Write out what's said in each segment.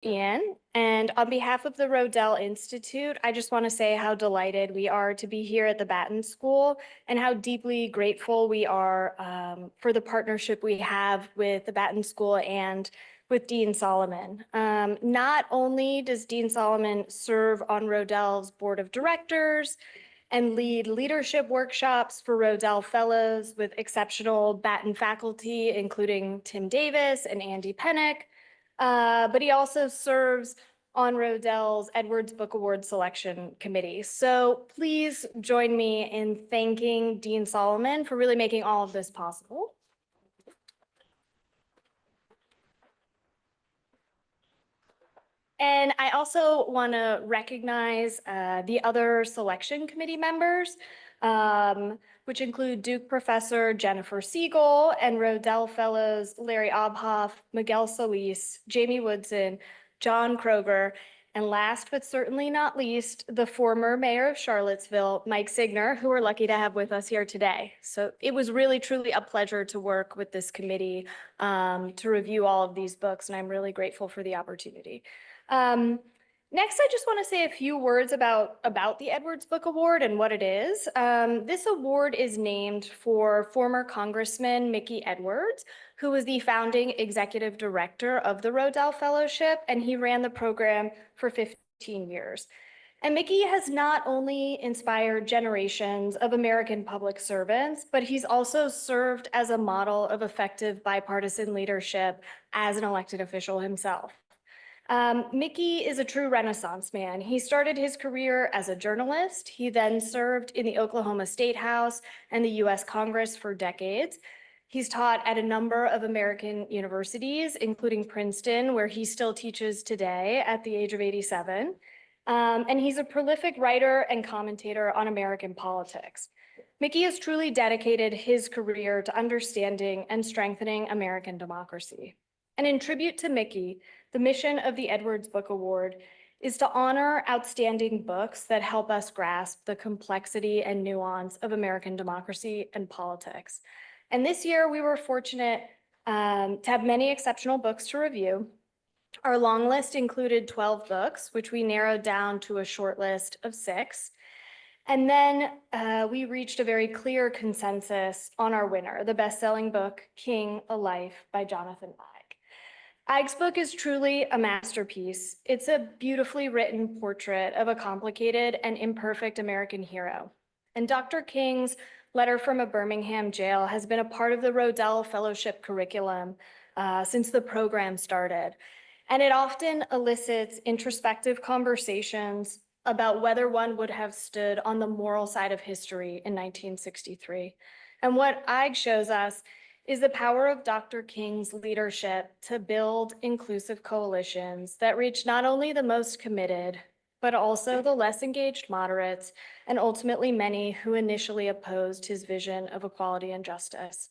Ian, and on behalf of the Rodell Institute, I just want to say how delighted we are to be here at the Batten School and how deeply grateful we are for the partnership we have with the Batten School and with Dean Solomon. Not only does Dean Solomon serve on Rodell's board of directors and lead leadership workshops for Rodell Fellows with exceptional Batten faculty, including Tim Davis and Andy Pennick, but he also serves on Rodell's Edwards Book Award Selection Committee. So please join me in thanking Dean Solomon for really making all of this possible. And I also want to recognize the other selection committee members, which include Duke Professor Jennifer Siegel and Rodell Fellows Larry Obhoff, Miguel Solis, Jamie Woodson, John Kroger, and last but certainly not least, the former mayor of Charlottesville, Mike Signer, who we're lucky to have with us here today. So it was really, truly a pleasure to work with this committee to review all of these books, and I'm really grateful for the opportunity. Next, I just want to say a few words about the Edwards Book Award and what it is. This award is named for former Congressman Mickey Edwards, who was the founding executive director of the Rodell Fellowship, and he ran the program for 15 years. And Mickey has not only inspired generations of American public servants, but he's also served as a model of effective bipartisan leadership as an elected official himself. Mickey is a true Renaissance man. He started his career as a journalist. He then served in the Oklahoma State House and the US Congress for decades. He's taught at a number of American universities, including Princeton, where he still teaches today at the age of 87. And he's a prolific writer and commentator on American politics. Mickey has truly dedicated his career to understanding and strengthening American democracy. And in tribute to Mickey, the mission of the Edwards Book Award is to honor outstanding books that help us grasp the complexity and nuance of American democracy and politics. And this year, we were fortunate to have many exceptional books to review. Our long list included 12 books, which we narrowed down to a short list of 6. And then we reached a very clear consensus on our winner, the best-selling book, King, A Life by Jonathan Eig. Eig's book is truly a masterpiece. It's a beautifully written portrait of a complicated and imperfect American hero. And Dr. King's Letter from a Birmingham Jail has been a part of the Rodell Fellowship curriculum since the program started. And it often elicits introspective conversations about whether one would have stood on the moral side of history in 1963. And what Eig shows us is the power of Dr. King's leadership to build inclusive coalitions that reach not only the most committed, but also the less engaged moderates, and ultimately many who initially opposed his vision of equality and justice.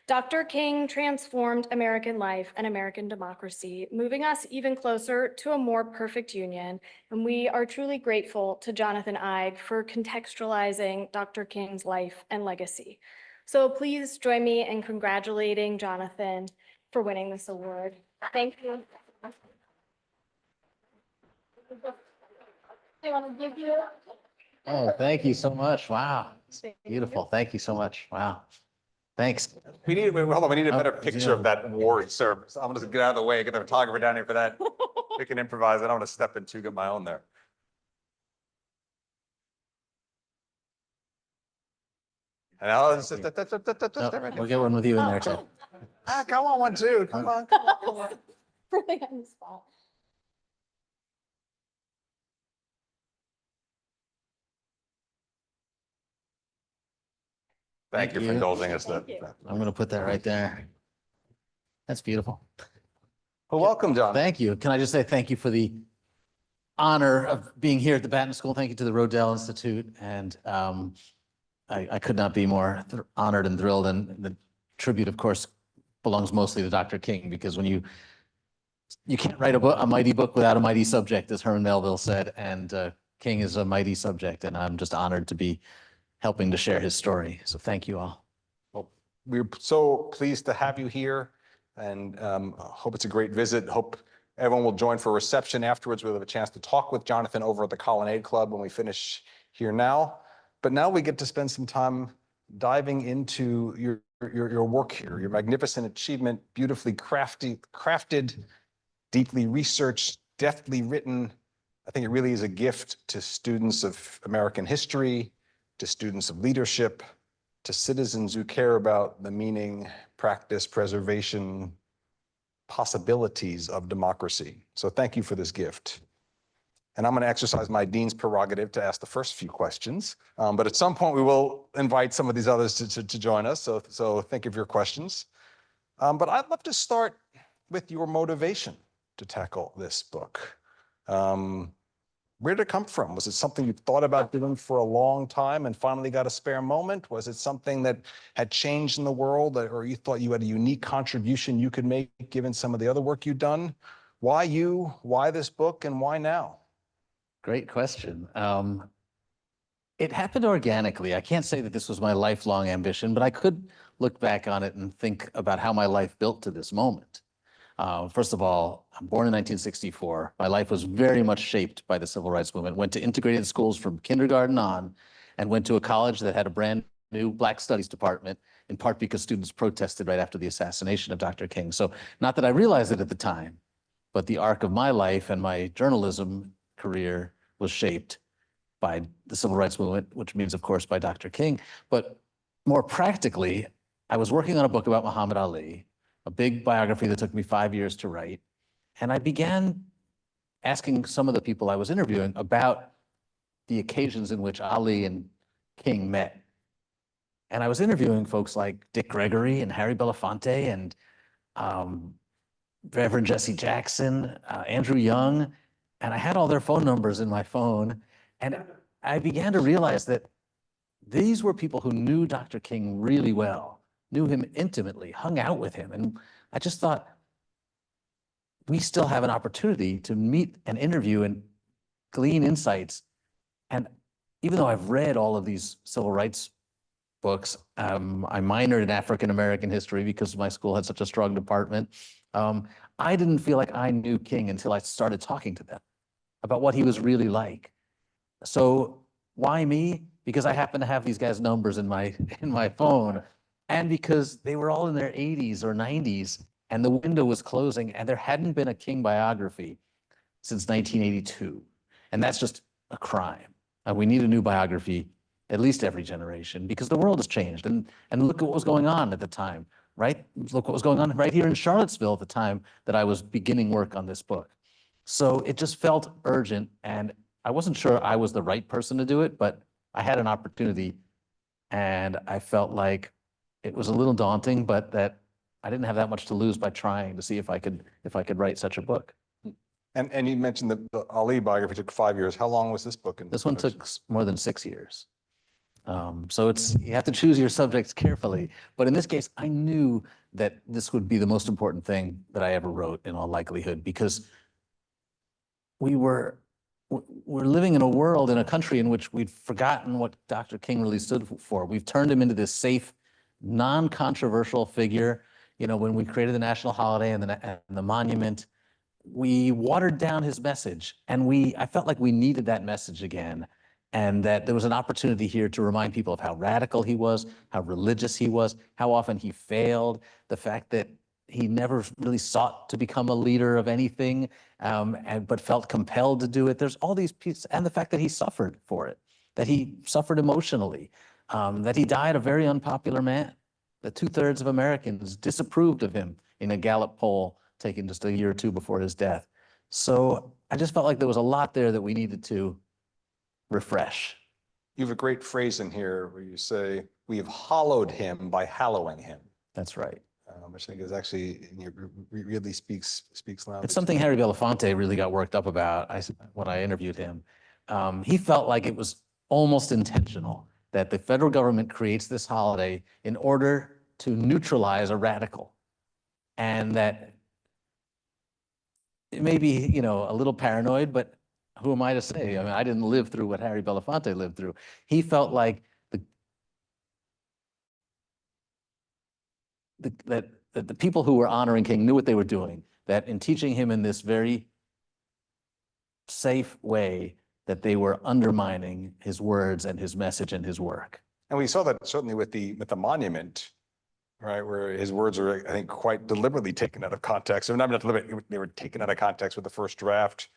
Dr. King transformed American life and American democracy, moving us even closer to a more perfect union. And we are truly grateful to Jonathan Eig for contextualizing Dr. King's life and legacy. So please join me in congratulating Jonathan for winning this award. Thank you. I want to give you. Oh, thank you so much. Wow. Beautiful. Thank you so much. Wow. Thanks. We need, hold on, we need a better Oh, picture yeah. of that award service. I'm gonna get out of the way, get the photographer down here for that. We can improvise. I don't want to step in too, get my own there. And I'll just, Oh, we'll get one with you in there too. come on, one too. Come on, come on, come on. Really on the spot. Thank you for you. indulging us. Thank you. I'm going to put that right there. That's beautiful. Well, welcome, John. Thank you. Can I just say thank you for the honor of being here at the Batten School. Thank you to the Rodell Institute. And I could not be more honored and thrilled. And the tribute, of course, belongs mostly to Dr. King, because when you can't write a mighty book without a mighty subject, as Herman Melville said, and King is a mighty subject. And I'm just honored to be helping to share his story. So thank you all. Well, we're so pleased to have you here, and hope it's a great visit. Hope Everyone will join for a reception afterwards. We'll have a chance to talk with Jonathan over at the Colonnade Club when we finish here now. But now we get to spend some time diving into your work here, your magnificent achievement, beautifully crafted, deeply researched, deftly written. I think it really is a gift to students of American history, to students of leadership, to citizens who care about the meaning, practice, preservation, possibilities of democracy. So thank you for this gift. And I'm going to exercise my dean's prerogative to ask the first few questions. But at some point, we will invite some of these others to join us. So think of your questions. But I'd love to start with your motivation to tackle this book. Where did it come from? Was it something you thought about doing for a long time and finally got a spare moment? Was it something that had changed in the world, or you thought you had a unique contribution you could make given some of the other work you've done? Why you? Why this book? And why now? Great question. It happened organically. I can't say that this was my lifelong ambition, but I could look back on it and think about how my life built to this moment. First of all, I'm born in 1964. My life was very much shaped by the civil rights movement. Went to integrated schools from kindergarten on, and went to a college that had a brand new Black Studies department, in part because students protested right after the assassination of Dr. King. So not that I realized it at the time, but the arc of my life and my journalism career was shaped by the civil rights movement, which means, of course, by Dr. King. But more practically, I was working on a book about Muhammad Ali, a big biography that took me 5 years to write. And I began asking some of the people I was interviewing about the occasions in which Ali and King met. And I was interviewing folks like Dick Gregory and Harry Belafonte and Reverend Jesse Jackson, Andrew Young, and I had all their phone numbers in my phone. And I began to realize that these were people who knew Dr. King really well, knew him intimately, hung out with him. And I just thought, we still have an opportunity to meet and interview and glean insights. And even though I've read all of these civil rights books, I minored in African-American history because my school had such a strong department. I didn't feel like I knew King until I started talking to them about what he was really like. So why me? Because I happen to have these guys' numbers in my phone, and because they were all in their 80s or 90s, and the window was closing, and there hadn't been a King biography since 1982. And that's just a crime. We need a new biography at least every generation, because the world has changed. And look at what was going on at the time, right? Look what was going on right here in Charlottesville at the time that I was beginning work on this book. So it just felt urgent, and I wasn't sure I was the right person to do it, but I had an opportunity, and I felt like it was a little daunting, but that I didn't have that much to lose by trying to see if I could write such a book. And you mentioned the Ali biography took 5 years. How long was this book? This one took more than 6 years. So you have to choose your subjects carefully. But in this case, I knew that this would be the most important thing that I ever wrote in all likelihood, because we're living in a world, in a country in which we've forgotten what Dr. King really stood for. We've turned him into this safe, non-controversial figure. You know, when we created the national holiday and the monument, we watered down his message, and I felt like we needed that message again, and that there was an opportunity here to remind people of how radical he was, how religious he was, how often he failed, the fact that he never really sought to become a leader of anything, but felt compelled to do it. There's all these pieces, and the fact that he suffered for it, that he suffered emotionally, that he died a very unpopular man, that 2/3 of Americans disapproved of him in a Gallup poll taken just a year or two before his death. So I just felt like there was a lot there that we needed to refresh. You have a great phrase in here where you say, "We have hallowed him by hallowing him," That's right. which I think is actually really speaks loudly. It's something Harry Belafonte really got worked up about when I interviewed him. He felt like it was almost intentional that the federal government creates this holiday in order to neutralize a radical, and that it may be, you know, a little paranoid, but who am I to say? I mean, I didn't live through what Harry Belafonte lived through. He felt like that the people who were honoring King knew what they were doing, that in teaching him in this very safe way, that they were undermining his words and his message and his work. And we saw that certainly with the monument, right, where his words were, I think, quite deliberately taken out of context. Or not deliberately, they were taken out of context with the first draft,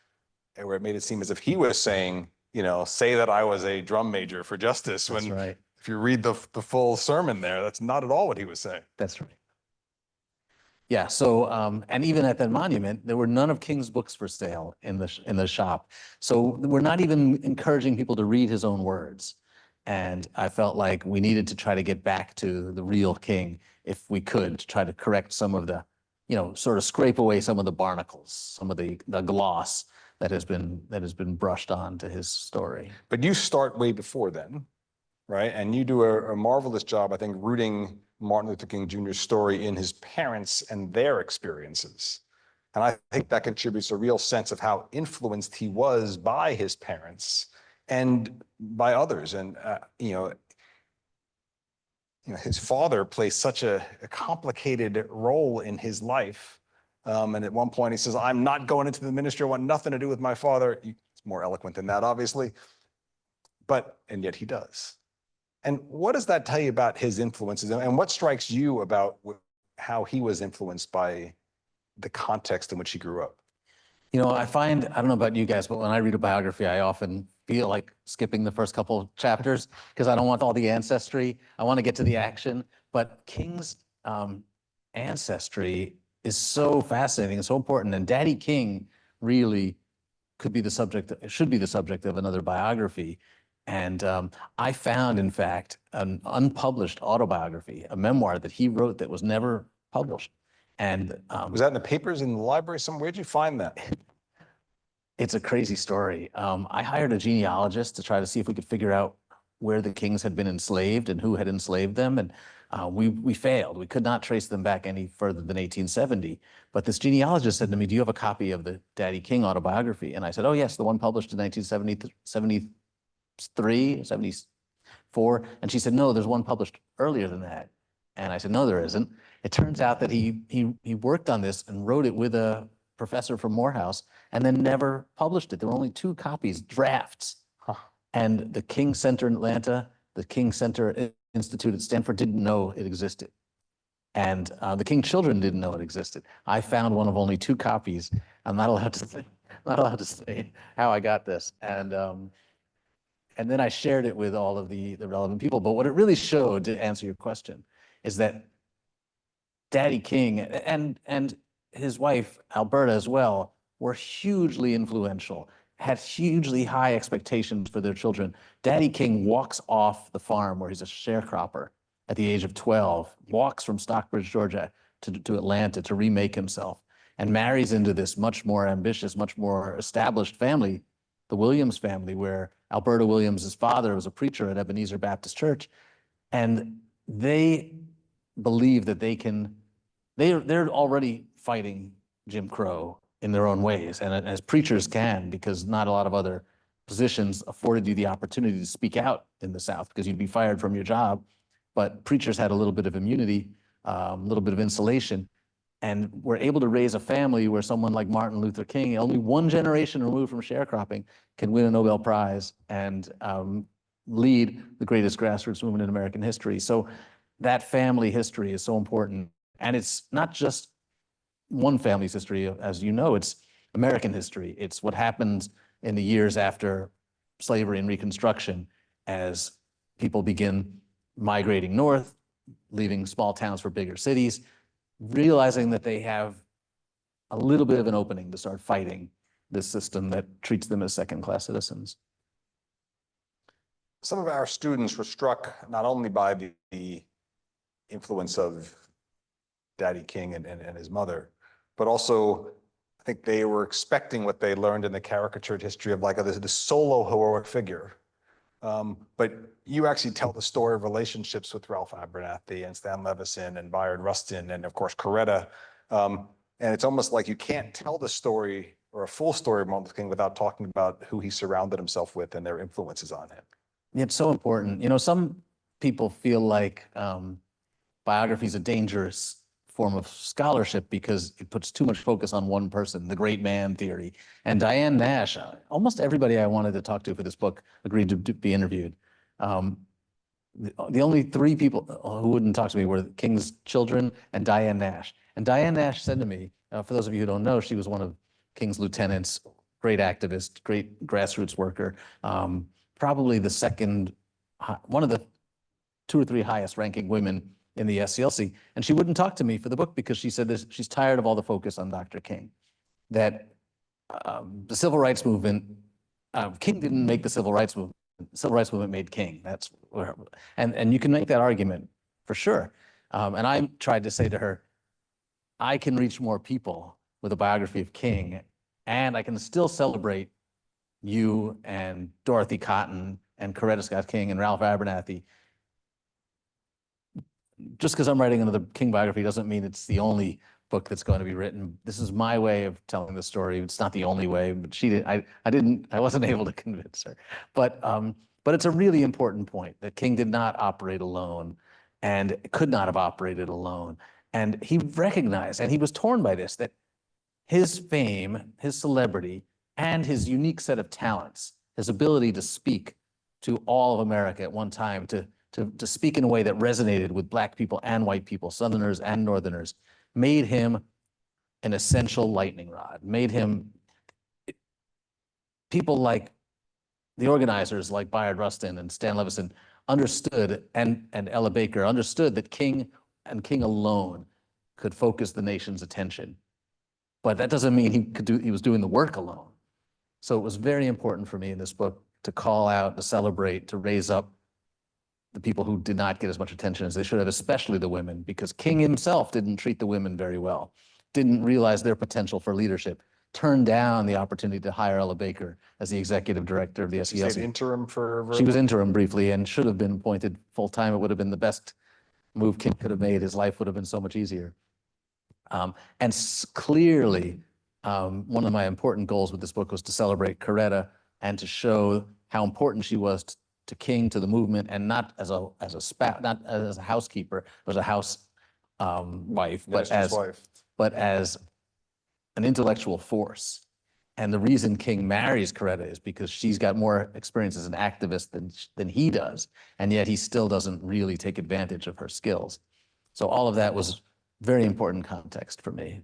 and where it made it seem as if he was saying, you know, say that I was a drum major for justice. That's When right. if you read the full sermon there, that's not at all what he was saying. That's right. Yeah. So, and even at that monument, there were none of King's books for sale in the shop. So we're not even encouraging people to read his own words. And I felt like we needed to try to get back to the real King if we could, to try to correct some of the, you know, sort of scrape away some of the barnacles, some of the gloss that has been brushed on to his story. But you start way before then, right? And you do a marvelous job, I think, rooting Martin Luther King Jr.'s story in his parents and their experiences. And I think that contributes a real sense of how influenced he was by his parents and by others. And, his father plays such a complicated role in his life. And at one point he says, I'm not going into the ministry. I want nothing to do with my father. It's more eloquent than that, obviously. And yet he does. And what does that tell you about his influences? And what strikes you about how he was influenced by the context in which he grew up? You know, I don't know about you guys, but when I read a biography, I often feel like skipping the first couple of chapters because I don't want all the ancestry. I want to get to the action. But King's ancestry is so fascinating and so important. And Daddy King really should be the subject of another biography. And I found, in fact, an unpublished autobiography, a memoir that he wrote that was never published. And was that in the papers in the library somewhere? Where'd you find that? It's a crazy story. I hired a genealogist to try to see if we could figure out where the Kings had been enslaved and who had enslaved them. And we failed. We could not trace them back any further than 1870. But this genealogist said to me, do you have a copy of the Daddy King autobiography? And I said, oh, yes, the one published in 1973, 74. And she said, no, there's one published earlier than that. And I said, no, there isn't. It turns out that he worked on this and wrote it with a professor from Morehouse and then never published it. There were only 2 copies, drafts. Huh. And the King Center in Atlanta, the King Center Institute at Stanford didn't know it existed. And the King children didn't know it existed. I found one of only 2 copies. I'm not allowed to say how I got this. And then I shared it with all of the relevant people. But what it really showed, to answer your question, is that Daddy King and his wife, Alberta, as well, were hugely influential, had hugely high expectations for their children. Daddy King walks off the farm where he's a sharecropper at the age of 12, walks from Stockbridge, Georgia to Atlanta to remake himself, and marries into this much more ambitious, much more established family, the Williams family, where Alberta Williams' father was a preacher at Ebenezer Baptist Church. And they believe that they're already fighting Jim Crow in their own ways, and as preachers can, because not a lot of other positions afforded you the opportunity to speak out in the South because you'd be fired from your job. But preachers had a little bit of immunity, a little bit of insulation, and were able to raise a family where someone like Martin Luther King, only 1 generation removed from sharecropping, can win a Nobel Prize and lead the greatest grassroots movement in American history. So that family history is so important. And it's not just one family's history, as you know, it's American history. It's what happened in the years after slavery and Reconstruction as people begin migrating north, leaving small towns for bigger cities, realizing that they have a little bit of an opening to start fighting this system that treats them as second-class citizens. Some of our students were struck not only by the influence of Daddy King and his mother, but also I think they were expecting what they learned in the caricatured history of like this solo heroic figure. But you actually tell the story of relationships with Ralph Abernathy and Stan Levison and Bayard Rustin and of course Coretta. And it's almost like you can't tell the story or a full story of Martin Luther King without talking about who he surrounded himself with and their influences on him. It's so important. You know, some people feel like biography is a dangerous form of scholarship because it puts too much focus on one person, the great man theory. And Diane Nash, almost everybody I wanted to talk to for this book agreed to be interviewed. The only three people who wouldn't talk to me were the King's children and Diane Nash. And Diane Nash said to me, for those of you who don't know, she was one of King's lieutenants, great activist, great grassroots worker, probably the second, one of the 2 or 3 highest ranking women in the SCLC. And she wouldn't talk to me for the book because she said this, she's tired of all the focus on Dr. King. That the civil rights movement, King didn't make the civil rights movement. The civil rights movement made King. That's where, and you can make that argument for sure. And I tried to say to her, I can reach more people with a biography of King, and I can still celebrate you and Dorothy Cotton and Coretta Scott King and Ralph Abernathy. Just because I'm writing another King biography doesn't mean it's the only book that's going to be written. This is my way of telling the story. It's not the only way, but she did. I wasn't able to convince her. But it's a really important point that King did not operate alone and could not have operated alone. And he recognized, and he was torn by this, that his fame, his celebrity, and his unique set of talents, his ability to speak to all of America at one time, to speak in a way that resonated with Black people and white people, Southerners and Northerners, made him an essential lightning rod, made him, people like the organizers like Bayard Rustin and Stan Levison understood, and Ella Baker understood that King and King alone could focus the nation's attention. But that doesn't mean he was doing the work alone. So it was very important for me in this book to call out, to celebrate, to raise up the people who did not get as much attention as they should have, especially the women, because King himself didn't treat the women very well, didn't realize their potential for leadership, turned down the opportunity to hire Ella Baker as the executive director of the SCLC. She stayed interim for. She was interim briefly and should have been appointed full-time. It would have been the best move King could have made. His life would have been so much easier. Clearly, one of my important goals with this book was to celebrate Coretta and to show how important she was to King, to the movement, and not as a spouse, not as a housekeeper, as a house wife, but as an intellectual force. And the reason King marries Coretta is because she's got more experience as an activist than he does, and yet he still doesn't really take advantage of her skills. So all of that was very important context for me.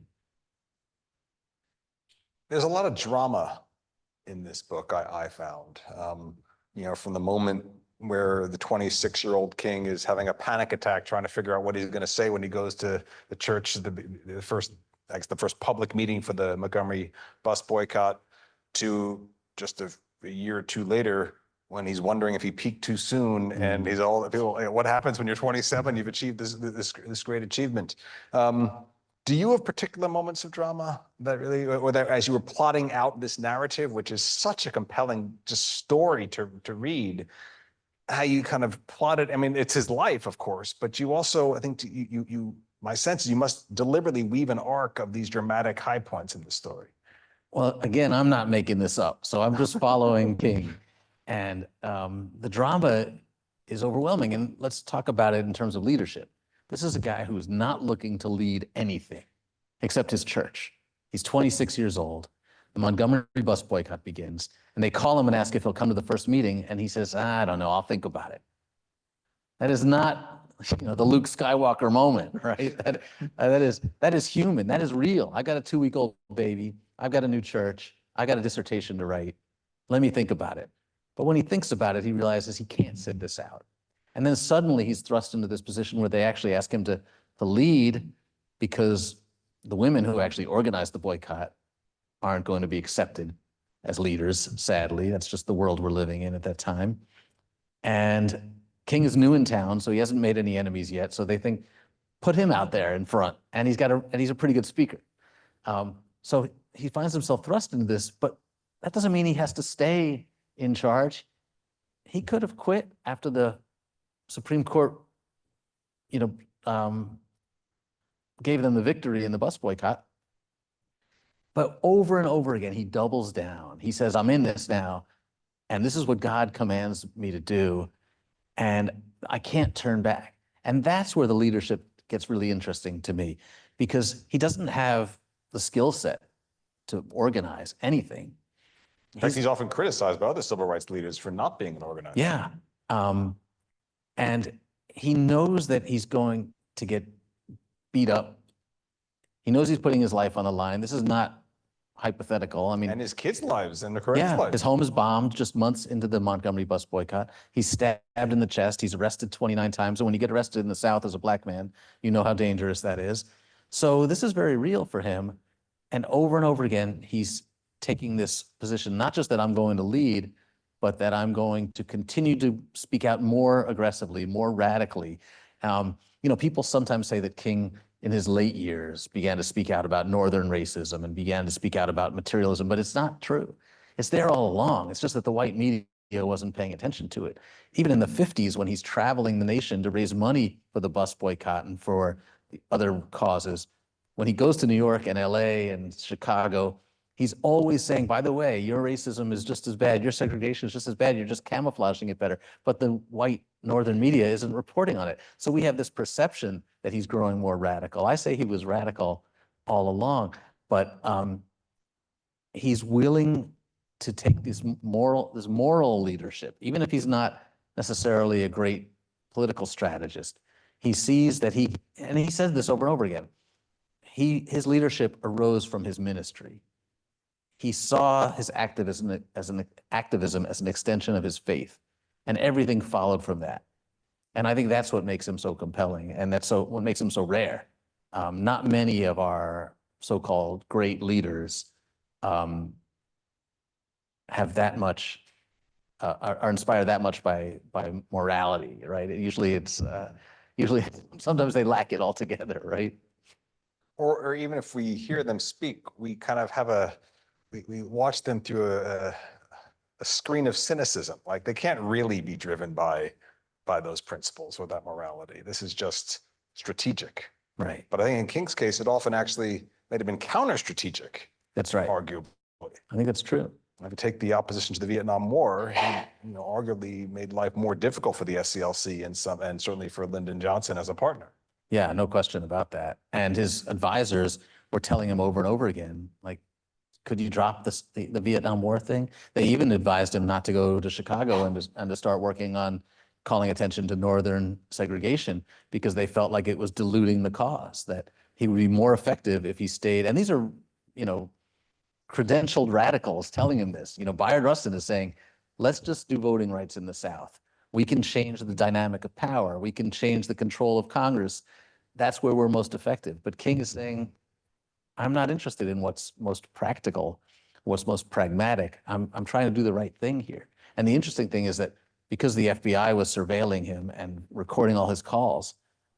There's a lot of drama in this book, I found. From the moment where the 26-year-old King is having a panic attack trying to figure out what he's going to say when he goes to the church, the first public meeting for the Montgomery bus boycott, to just a year or two later when he's wondering if he peaked too soon, and he's all, what happens when you're 27? You've achieved this great achievement. Do you have particular moments of drama that really, or that as you were plotting out this narrative, which is such a compelling just story to read, how you kind of plotted? I mean, it's his life, of course, but you also, I think my sense is you must deliberately weave an arc of these dramatic high points in the story. Well, again, I'm not making this up, so I'm just following King. And the drama is overwhelming. And let's talk about it in terms of leadership. This is a guy who's not looking to lead anything except his church. He's 26 years old. The Montgomery bus boycott begins, and they call him and ask if he'll come to the first meeting, and he says, I don't know, I'll think about it. That is not, the Luke Skywalker moment, right? That is human. That is real. I got a 2-week-old baby. I've got a new church. I got a dissertation to write. Let me think about it. But when he thinks about it, he realizes he can't sit this out. And then suddenly he's thrust into this position where they actually ask him to lead, because the women who actually organized the boycott aren't going to be accepted as leaders, sadly. That's just the world we're living in at that time. And King is new in town, so he hasn't made any enemies yet. So they think, put him out there in front. And he's a pretty good speaker. So he finds himself thrust into this, but that doesn't mean he has to stay in charge. He could have quit after the Supreme Court, gave them the victory in the bus boycott. But over and over again, he doubles down. He says, I'm in this now, and this is what God commands me to do, and I can't turn back. And that's where the leadership gets really interesting to me, because he doesn't have the skill set to organize anything. In fact, he's often criticized by other civil rights leaders for not being an organizer. Yeah. And he knows that he's going to get beat up. He knows he's putting his life on the line. This is not hypothetical. I mean, And his kids' lives and the correct yeah, lives. his home is bombed just months into the Montgomery bus boycott. He's stabbed in the chest. He's arrested 29 times. And when you get arrested in the South as a black man, you know how dangerous that is. So this is very real for him. And over again, he's taking this position, not just that I'm going to lead, but that I'm going to continue to speak out more aggressively, more radically. People sometimes say that King in his late years began to speak out about Northern racism and began to speak out about materialism, but it's not true. It's there all along. It's just that the white media wasn't paying attention to it. Even in the 50s, when he's traveling the nation to raise money for the bus boycott and for the other causes, when he goes to New York and LA and Chicago, he's always saying, by the way, your racism is just as bad, your segregation is just as bad, you're just camouflaging it better. But the white Northern media isn't reporting on it. So we have this perception that he's growing more radical. I say he was radical all along, but he's willing to take this moral leadership, even if he's not necessarily a great political strategist. He sees that and he says this over and over again, his leadership arose from his ministry. He saw his activism as an extension of his faith, and everything followed from that. And I think that's what makes him so compelling, and that's what makes him so rare. Not many of our so-called great leaders have that much, are inspired that much by morality, right? Usually sometimes they lack it altogether, right? Or even if we hear them speak, we kind of have we watch them through a screen of cynicism. Like they can't really be driven by those principles or that morality. This is just strategic. Right. But I think in King's case, it often actually might have been counter-strategic. That's right. Arguably. I think that's true. If you take the opposition to the Vietnam War, he arguably made life more difficult for the SCLC and certainly for Lyndon Johnson as a partner. Yeah, no question about that. And his advisors were telling him over and over again, like, could you drop the Vietnam War thing? They even advised him not to go to Chicago and to start working on calling attention to Northern segregation, because they felt like it was diluting the cause, that he would be more effective if he stayed. And these are, credentialed radicals telling him this. Bayard Rustin is saying, let's just do voting rights in the South. We can change the dynamic of power. We can change the control of Congress. That's where we're most effective. But King is saying, I'm not interested in what's most practical, what's most pragmatic. I'm trying to do the right thing here. And the interesting thing is that because the FBI was surveilling him and recording all his calls,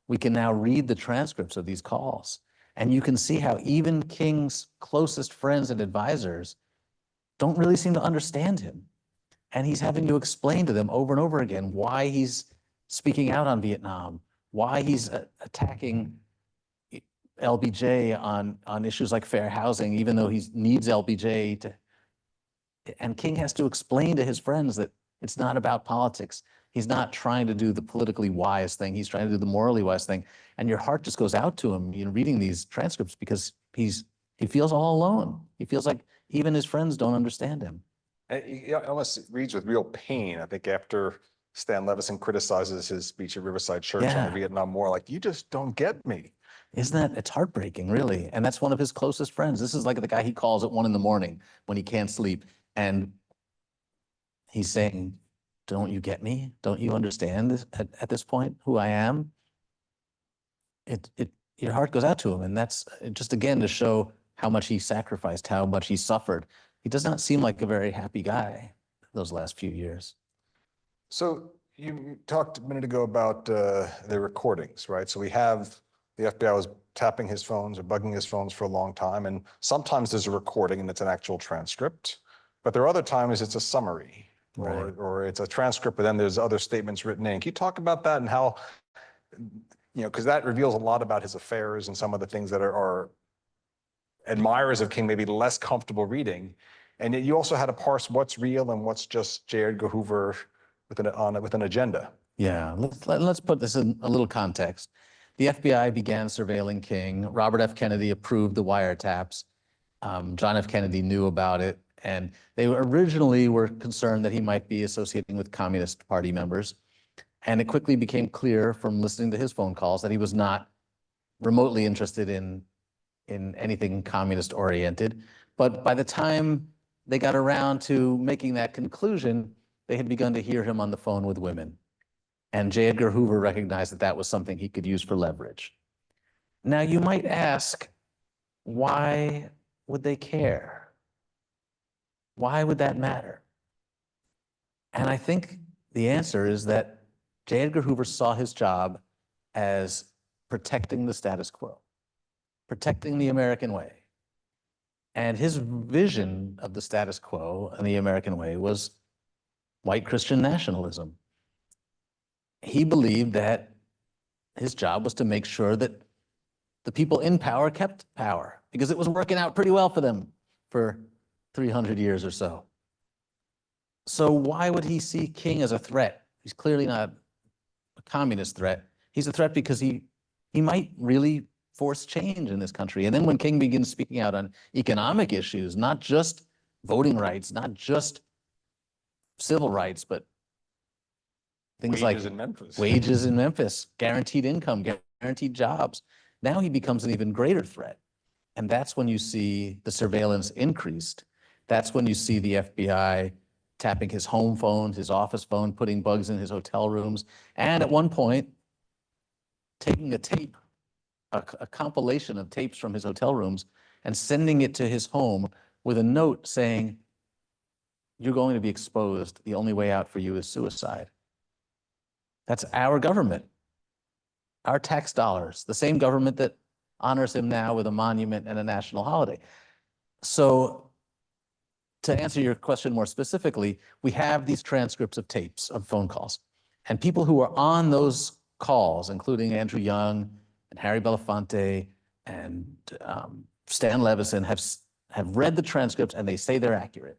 we can now read the transcripts of these calls. And you can see how even King's closest friends and advisors don't really seem to understand him. And he's having to explain to them over and over again why he's speaking out on Vietnam, why he's attacking LBJ on issues like fair housing, even though he needs LBJ to. And King has to explain to his friends that it's not about politics. He's not trying to do the politically wise thing. He's trying to do the morally wise thing. And your heart just goes out to him, reading these transcripts, because he feels all alone. He feels like even his friends don't understand him. He almost reads with real pain, I think, after Stan Levison criticizes his speech at Riverside Church on the Vietnam War, like, you just don't get me. It's heartbreaking, really. And that's one of his closest friends. This is like the guy he calls at 1 a.m. when he can't sleep. And he's saying, don't you get me? Don't you understand this, at this point, who I am? Your heart goes out to him. And that's just, again, to show how much he sacrificed, how much he suffered. He does not seem like a very happy guy those last few years. So you talked a minute ago about the recordings, right? So we have the FBI was tapping his phones or bugging his phones for a long time. And sometimes there's a recording and it's an actual transcript, but there are other times it's a summary, Right. or it's a transcript, but then there's other statements written in. Can you talk about that and how, because that reveals a lot about his affairs and some of the things that are admirers of King maybe less comfortable reading. And yet you also had to parse what's real and what's just J. Edgar Hoover with an agenda. Yeah, let's put this in a little context. the FBI began surveilling King. Robert F. Kennedy approved the wiretaps. John F. Kennedy knew about it, and they originally were concerned that he might be associating with Communist Party members. And it quickly became clear from listening to his phone calls that he was not remotely interested in anything communist oriented. But by the time they got around to making that conclusion, they had begun to hear him on the phone with women. And J. Edgar Hoover recognized that that was something he could use for leverage. Now, you might ask, why would they care? Why would that matter? And I think the answer is that J. Edgar Hoover saw his job as protecting the status quo, protecting the American way. And his vision of the status quo and the American way was white Christian nationalism. He believed that his job was to make sure that the people in power kept power, because it was working out pretty well for them for 300 years or so. So why would he see King as a threat? He's clearly not a communist threat. He's a threat because he might really force change in this country. And then when King begins speaking out on economic issues, not just voting rights, not just civil rights, but things like Wages in Memphis. Wages in Memphis, guaranteed income, guaranteed jobs. Now he becomes an even greater threat. And that's when you see the surveillance increased. That's when you see the FBI tapping his home phone, his office phone, putting bugs in his hotel rooms. And at one point, taking a tape, a compilation of tapes from his hotel rooms and sending it to his home with a note saying, "You're going to be exposed. The only way out for you is suicide." That's our government, our tax dollars, the same government that honors him now with a monument and a national holiday. So to answer your question more specifically, we have these transcripts of tapes of phone calls, and people who are on those calls, including Andrew Young and Harry Belafonte and Stan Levison, have read the transcripts and they say they're accurate.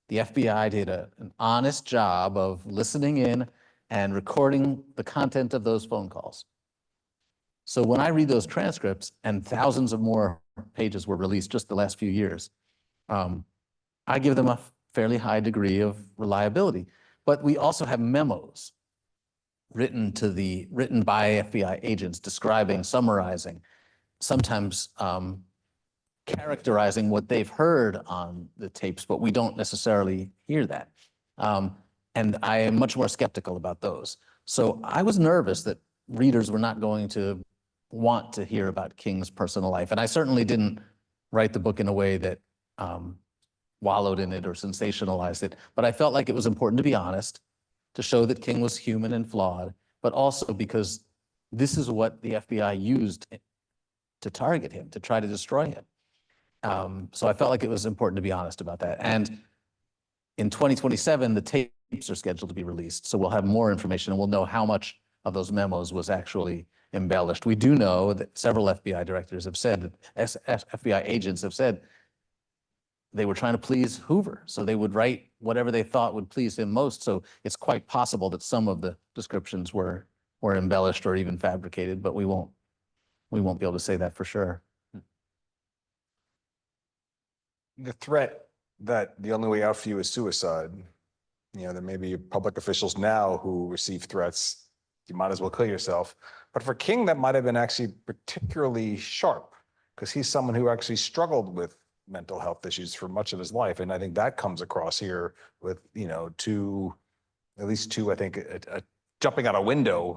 The FBI did an honest job of listening in and recording the content of those phone calls. So when I read those transcripts, and thousands of more pages were released just the last few years, I give them a fairly high degree of reliability. But we also have memos written by FBI agents describing, summarizing, sometimes characterizing what they've heard on the tapes, but we don't necessarily hear that. And I am much more skeptical about those. So I was nervous that readers were not going to want to hear about King's personal life. And I certainly didn't write the book in a way that wallowed in it or sensationalized it. But I felt like it was important to be honest, to show that King was human and flawed, but also because this is what the FBI used to target him, to try to destroy him. So I felt like it was important to be honest about that. And in 2027, the tapes are scheduled to be released. So we'll have more information and we'll know how much of those memos was actually embellished. We do know that several FBI directors have said, that FBI agents have said they were trying to please Hoover. So they would write whatever they thought would please him most. So it's quite possible that some of the descriptions were embellished or even fabricated, but we won't be able to say that for sure. The threat that the only way out for you is suicide. You know, there may be public officials now who receive threats. You might as well kill yourself. But for King, that might have been actually particularly sharp because he's someone who actually struggled with mental health issues for much of his life. And I think that comes across here with, you know, at least two, I think, jumping out a window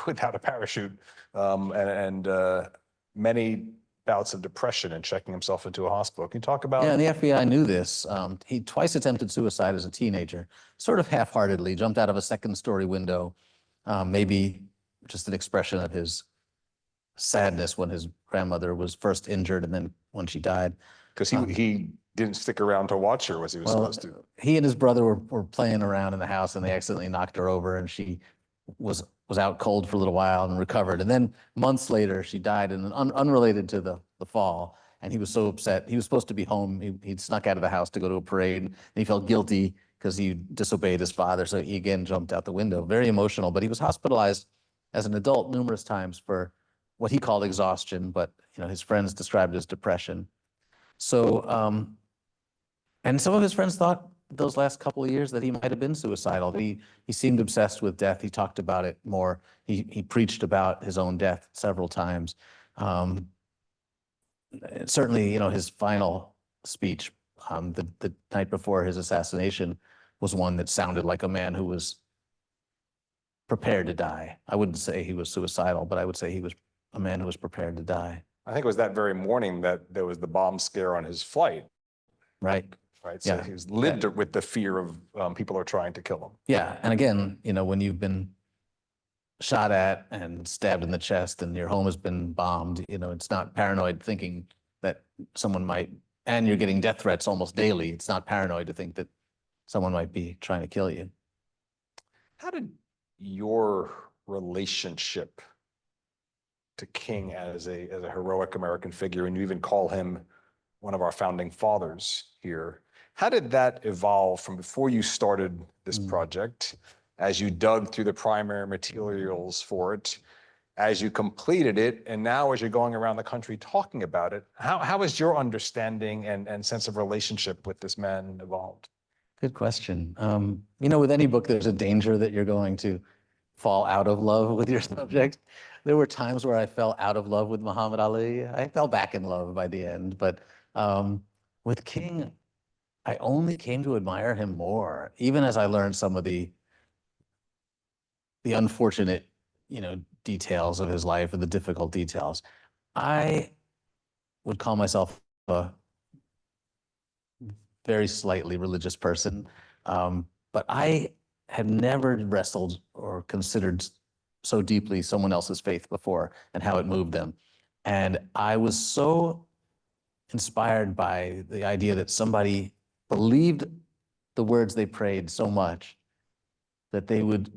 without a parachute and many bouts of depression and checking himself into a hospital. Can you talk about? Yeah, and the FBI knew this. He twice attempted suicide as a teenager, sort of half-heartedly, jumped out of a second-story window, maybe just an expression of his sadness when his grandmother was first injured and then when she died. Because he didn't stick around to watch her as he was supposed to. He and his brother were playing around in the house and they accidentally knocked her over and she was out cold for a little while and recovered. And then months later, she died, and unrelated to the fall. And he was so upset. He was supposed to be home. He'd snuck out of the house to go to a parade, and he felt guilty because he disobeyed his father. So he again jumped out the window. Very emotional, but he was hospitalized as an adult numerous times for what he called exhaustion, but his friends described it as depression. So, and some of his friends thought those last couple of years that he might have been suicidal. He seemed obsessed with death. He talked about it more. He preached about his own death several times. Certainly, his final speech the night before his assassination was one that sounded like a man who was prepared to die. I wouldn't say he was suicidal, but I would say he was a man who was prepared to die. I think it was that very morning that there was the bomb scare on his flight. Right. Right. So Yeah. he was lived with the fear of people are trying to kill him. Yeah. And again, when you've been shot at and stabbed in the chest and your home has been bombed, it's not paranoid thinking that someone might, and you're getting death threats almost daily. It's not paranoid to think that someone might be trying to kill you. How did your relationship to King as a heroic American figure, and you even call him one of our founding fathers here, how did that evolve from before you started this project, as you dug through the primary materials for it, as you completed it, and now as you're going around the country talking about it? How has your understanding and sense of relationship with this man evolved? Good question. With any book, there's a danger that you're going to fall out of love with your subject. There were times where I fell out of love with Muhammad Ali. I fell back in love by the end, but with King, I only came to admire him more, even as I learned some of the unfortunate, details of his life, or the difficult details. I would call myself a very slightly religious person, but I had never wrestled or considered so deeply someone else's faith before and how it moved them. And I was so inspired by the idea that somebody believed the words they prayed so much that they would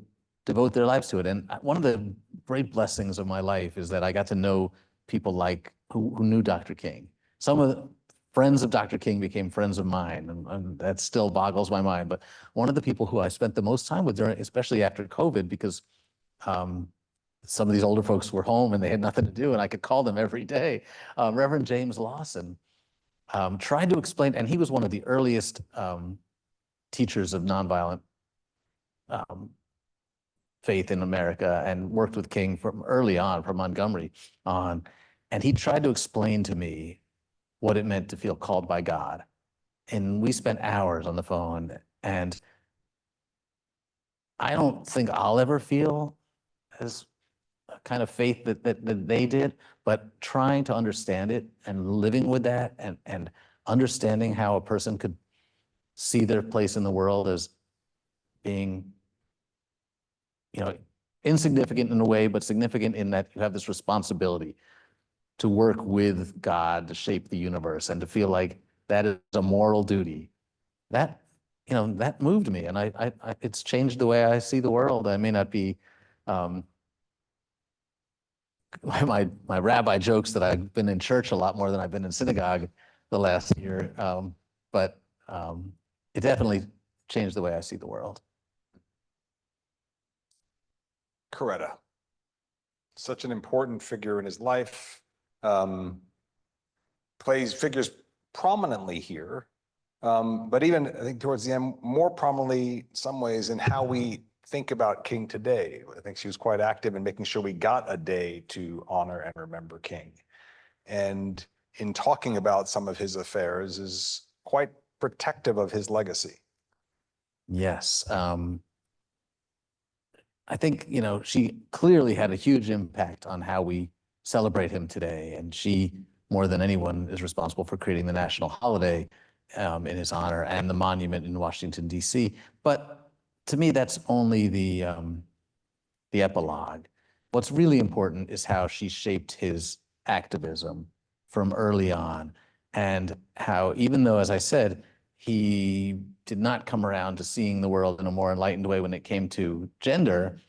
devote their lives to it. And one of the great blessings of my life is that I got to know people like who knew Dr. King. Some of the friends of Dr. King became friends of mine, and that still boggles my mind. But one of the people who I spent the most time with during, especially after COVID, because some of these older folks were home and they had nothing to do, and I could call them every day. Reverend James Lawson tried to explain, and he was one of the earliest teachers of nonviolent faith in America, and worked with King from early on, from Montgomery on. And he tried to explain to me what it meant to feel called by God. And we spent hours on the phone, and I don't think I'll ever feel as a kind of faith that they did, but trying to understand it and living with that, and understanding how a person could see their place in the world as being, insignificant in a way, but significant in that you have this responsibility to work with God to shape the universe, and to feel like that is a moral duty. That, that moved me, and I it's changed the way I see the world. I may not be, my rabbi jokes that I've been in church a lot more than I've been in synagogue the last year, but it definitely changed the way I see the world. Coretta, such an important figure in his life, figures prominently here, but even I think towards the end, more prominently in some ways in how we think about King today. I think she was quite active in making sure we got a day to honor and remember King. And in talking about some of his affairs, is quite protective of his legacy. Yes. I think, she clearly had a huge impact on how we celebrate him today. And she, more than anyone, is responsible for creating the national holiday in his honor, and the monument in Washington, D.C. But to me, that's only the epilogue. What's really important is how she shaped his activism from early on, and how, even though, as I said, he did not come around to seeing the world in a more enlightened way when it came to gender,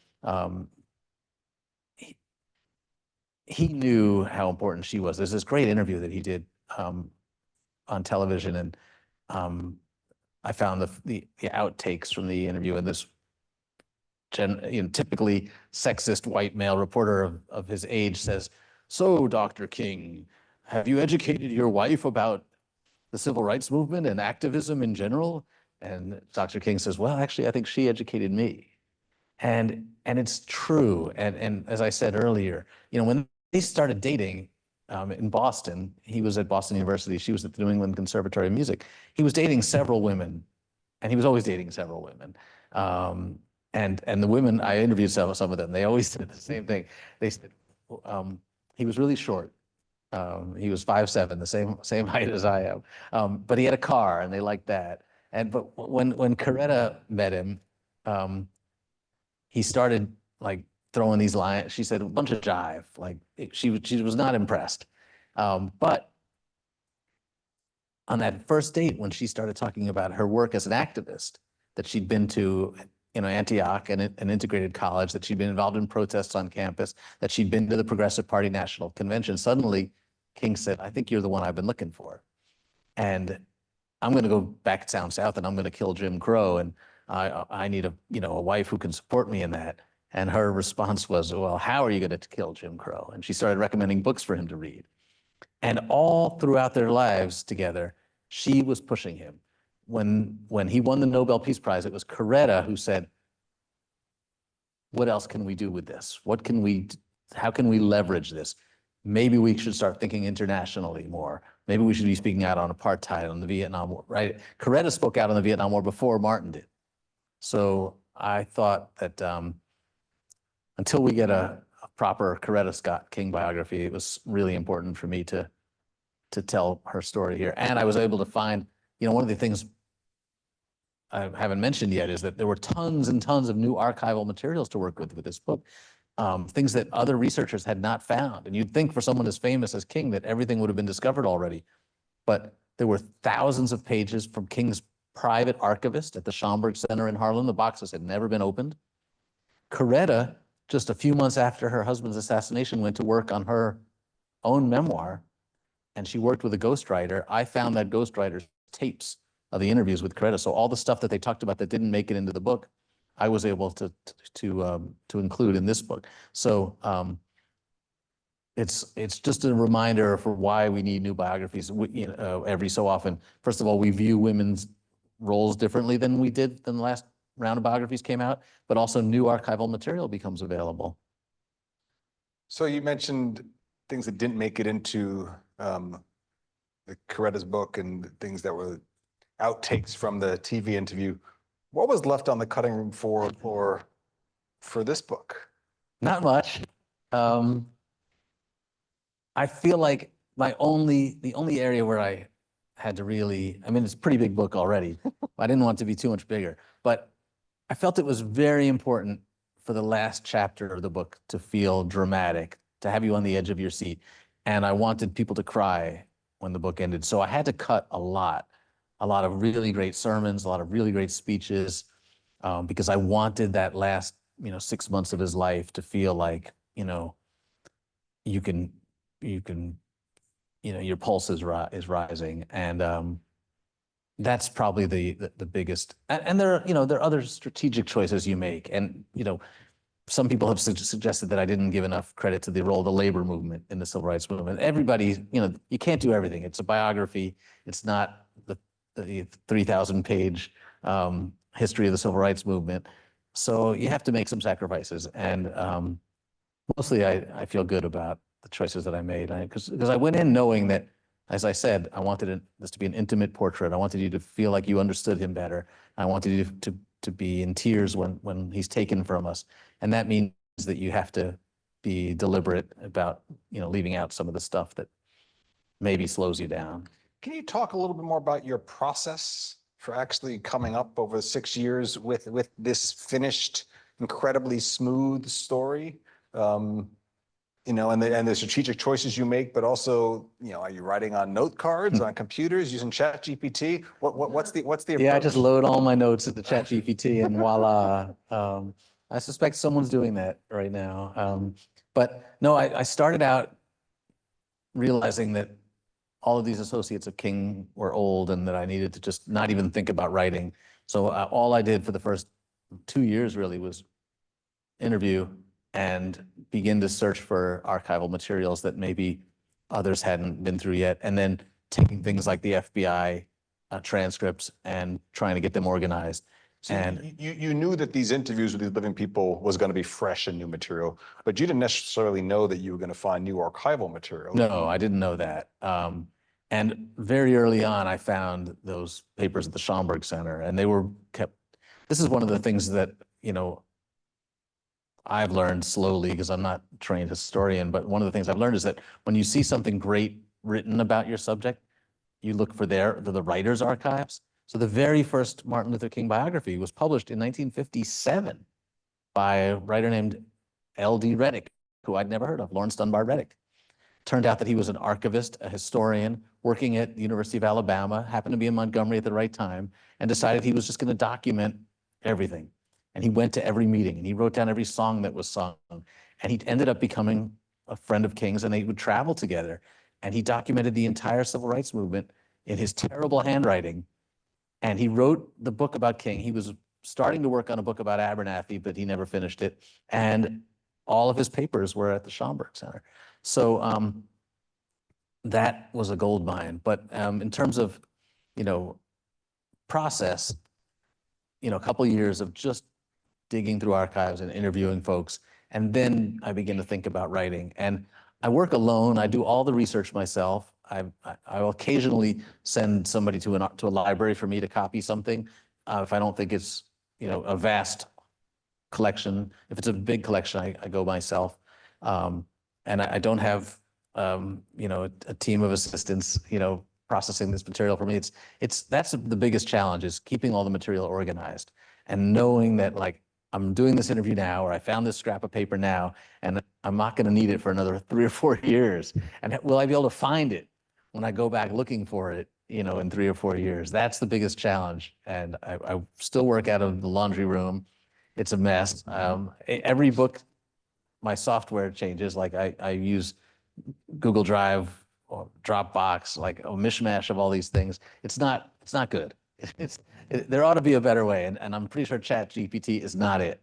he knew how important she was. There's this great interview that he did on television, and I found the outtakes from the interview, and this typically sexist white male reporter of his age says, "So, Dr. King, have you educated your wife about the civil rights movement and activism in general?" And Dr. King says, "Well, actually, I think she educated me." And it's true. And as I said earlier, when they started dating in Boston, he was at Boston University, she was at the New England Conservatory of Music. He was dating several women, and he was always dating several women. And the women, I interviewed some of them, they always said the same thing. They said he was really short. He was 5'7", the same height as I am. But he had a car, and they liked that. But when Coretta met him, he started like throwing these lines. She said a bunch of jive. Like she was not impressed. But on that first date, when she started talking about her work as an activist, that she'd been to, Antioch and an integrated college, that she'd been involved in protests on campus, that she'd been to the Progressive Party National Convention, suddenly King said, "I think you're the one I've been looking for. And I'm going to go back down south and I'm going to kill Jim Crow. And I need a wife who can support me in that." And her response was, "Well, how are you going to kill Jim Crow?" And she started recommending books for him to read. And all throughout their lives together, she was pushing him. When he won the Nobel Peace Prize, it was Coretta who said, "What else can we do with this? How can we leverage this? Maybe we should start thinking internationally more. Maybe we should be speaking out on apartheid, on the Vietnam War," right? Coretta spoke out on the Vietnam War before Martin did. So I thought that until we get a proper Coretta Scott King biography, it was really important for me to tell her story here. And I was able to find, one of the things I haven't mentioned yet is that there were tons and tons of new archival materials to work with this book, things that other researchers had not found. And you'd think for someone as famous as King that everything would have been discovered already. But there were thousands of pages from King's private archivist at the Schomburg Center in Harlem. The boxes had never been opened. Coretta, just a few months after her husband's assassination, went to work on her own memoir, and she worked with a ghostwriter. I found that ghostwriter's tapes of the interviews with Coretta. So all the stuff that they talked about that didn't make it into the book, I was able to include in this book. So it's just a reminder for why we need new biographies every so often. First of all, we view women's roles differently than we did than the last round of biographies came out, but also new archival material becomes available. So you mentioned things that didn't make it into the Coretta's book and things that were outtakes from the TV interview. What was left on the cutting room floor for this book? Not much. I feel like the only area where I had to really, it's a pretty big book already. I didn't want it to be too much bigger, but I felt it was very important for the last chapter of the book to feel dramatic, to have you on the edge of your seat. And I wanted people to cry when the book ended. So I had to cut a lot of really great sermons, a lot of really great speeches, because I wanted that last, 6 months of his life to feel like, you can, your pulse is rising. And that's probably the biggest. And there are other strategic choices you make. And, some people have suggested that I didn't give enough credit to the role of the labor movement in the civil rights movement. Everybody, you can't do everything. It's a biography. It's not the 3,000-page history of the civil rights movement. So you have to make some sacrifices. And mostly I feel good about the choices that I made. Because I went in knowing that, as I said, I wanted this to be an intimate portrait. I wanted you to feel like you understood him better. I wanted you to be in tears when he's taken from us. And that means that you have to be deliberate about, leaving out some of the stuff that maybe slows you down. Can you talk a little bit more about your process for actually coming up over 6 years with this finished, incredibly smooth story? And the strategic choices you make, but also, are you writing on note cards, on computers, using ChatGPT? What's the approach? Yeah, I just load all my notes into ChatGPT and voila. I suspect someone's doing that right now. But no, I started out realizing that all of these associates of King were old and that I needed to just not even think about writing. So all I did for the first 2 years really was interview and begin to search for archival materials that maybe others hadn't been through yet. And then taking things like the FBI transcripts and trying to get them organized. So And you knew that these interviews with these living people was going to be fresh and new material, but you didn't necessarily know that you were going to find new archival material. no, I didn't know that. And very early on, I found those papers at the Schomburg Center, and they were kept. This is one of the things that, I've learned slowly because I'm not a trained historian, but one of the things I've learned is that when you see something great written about your subject, you look for the writer's archives. So the very first Martin Luther King biography was published in 1957 by a writer named L.D. Reddick, who I'd never heard of, Lawrence Dunbar Reddick. Turned out that he was an archivist, a historian, working at the University of Alabama, happened to be in Montgomery at the right time, and decided he was just going to document everything. And he went to every meeting, and he wrote down every song that was sung. And he ended up becoming a friend of King's, and they would travel together. And he documented the entire civil rights movement in his terrible handwriting. And he wrote the book about King. He was starting to work on a book about Abernathy, but he never finished it. And all of his papers were at the Schomburg Center. So that was a gold mine. But in terms of, process, a couple of years of just digging through archives and interviewing folks. And then I begin to think about writing. And I work alone. I do all the research myself. I'll occasionally send somebody to a library for me to copy something if I don't think it's, a vast collection. If it's a big collection, I go myself. And I don't have, a team of assistants, processing this material for me. That's the biggest challenge, is keeping all the material organized and knowing that, like, I'm doing this interview now, or I found this scrap of paper now, and I'm not going to need it for another 3 or 4 years. And will I be able to find it when I go back looking for it, in 3 or 4 years? That's the biggest challenge. And I still work out of the laundry room. It's a mess. Every book, my software changes. Like I use Google Drive or Dropbox, like a mishmash of all these things. It's not good. There ought to be a better way, and I'm pretty sure ChatGPT is not it.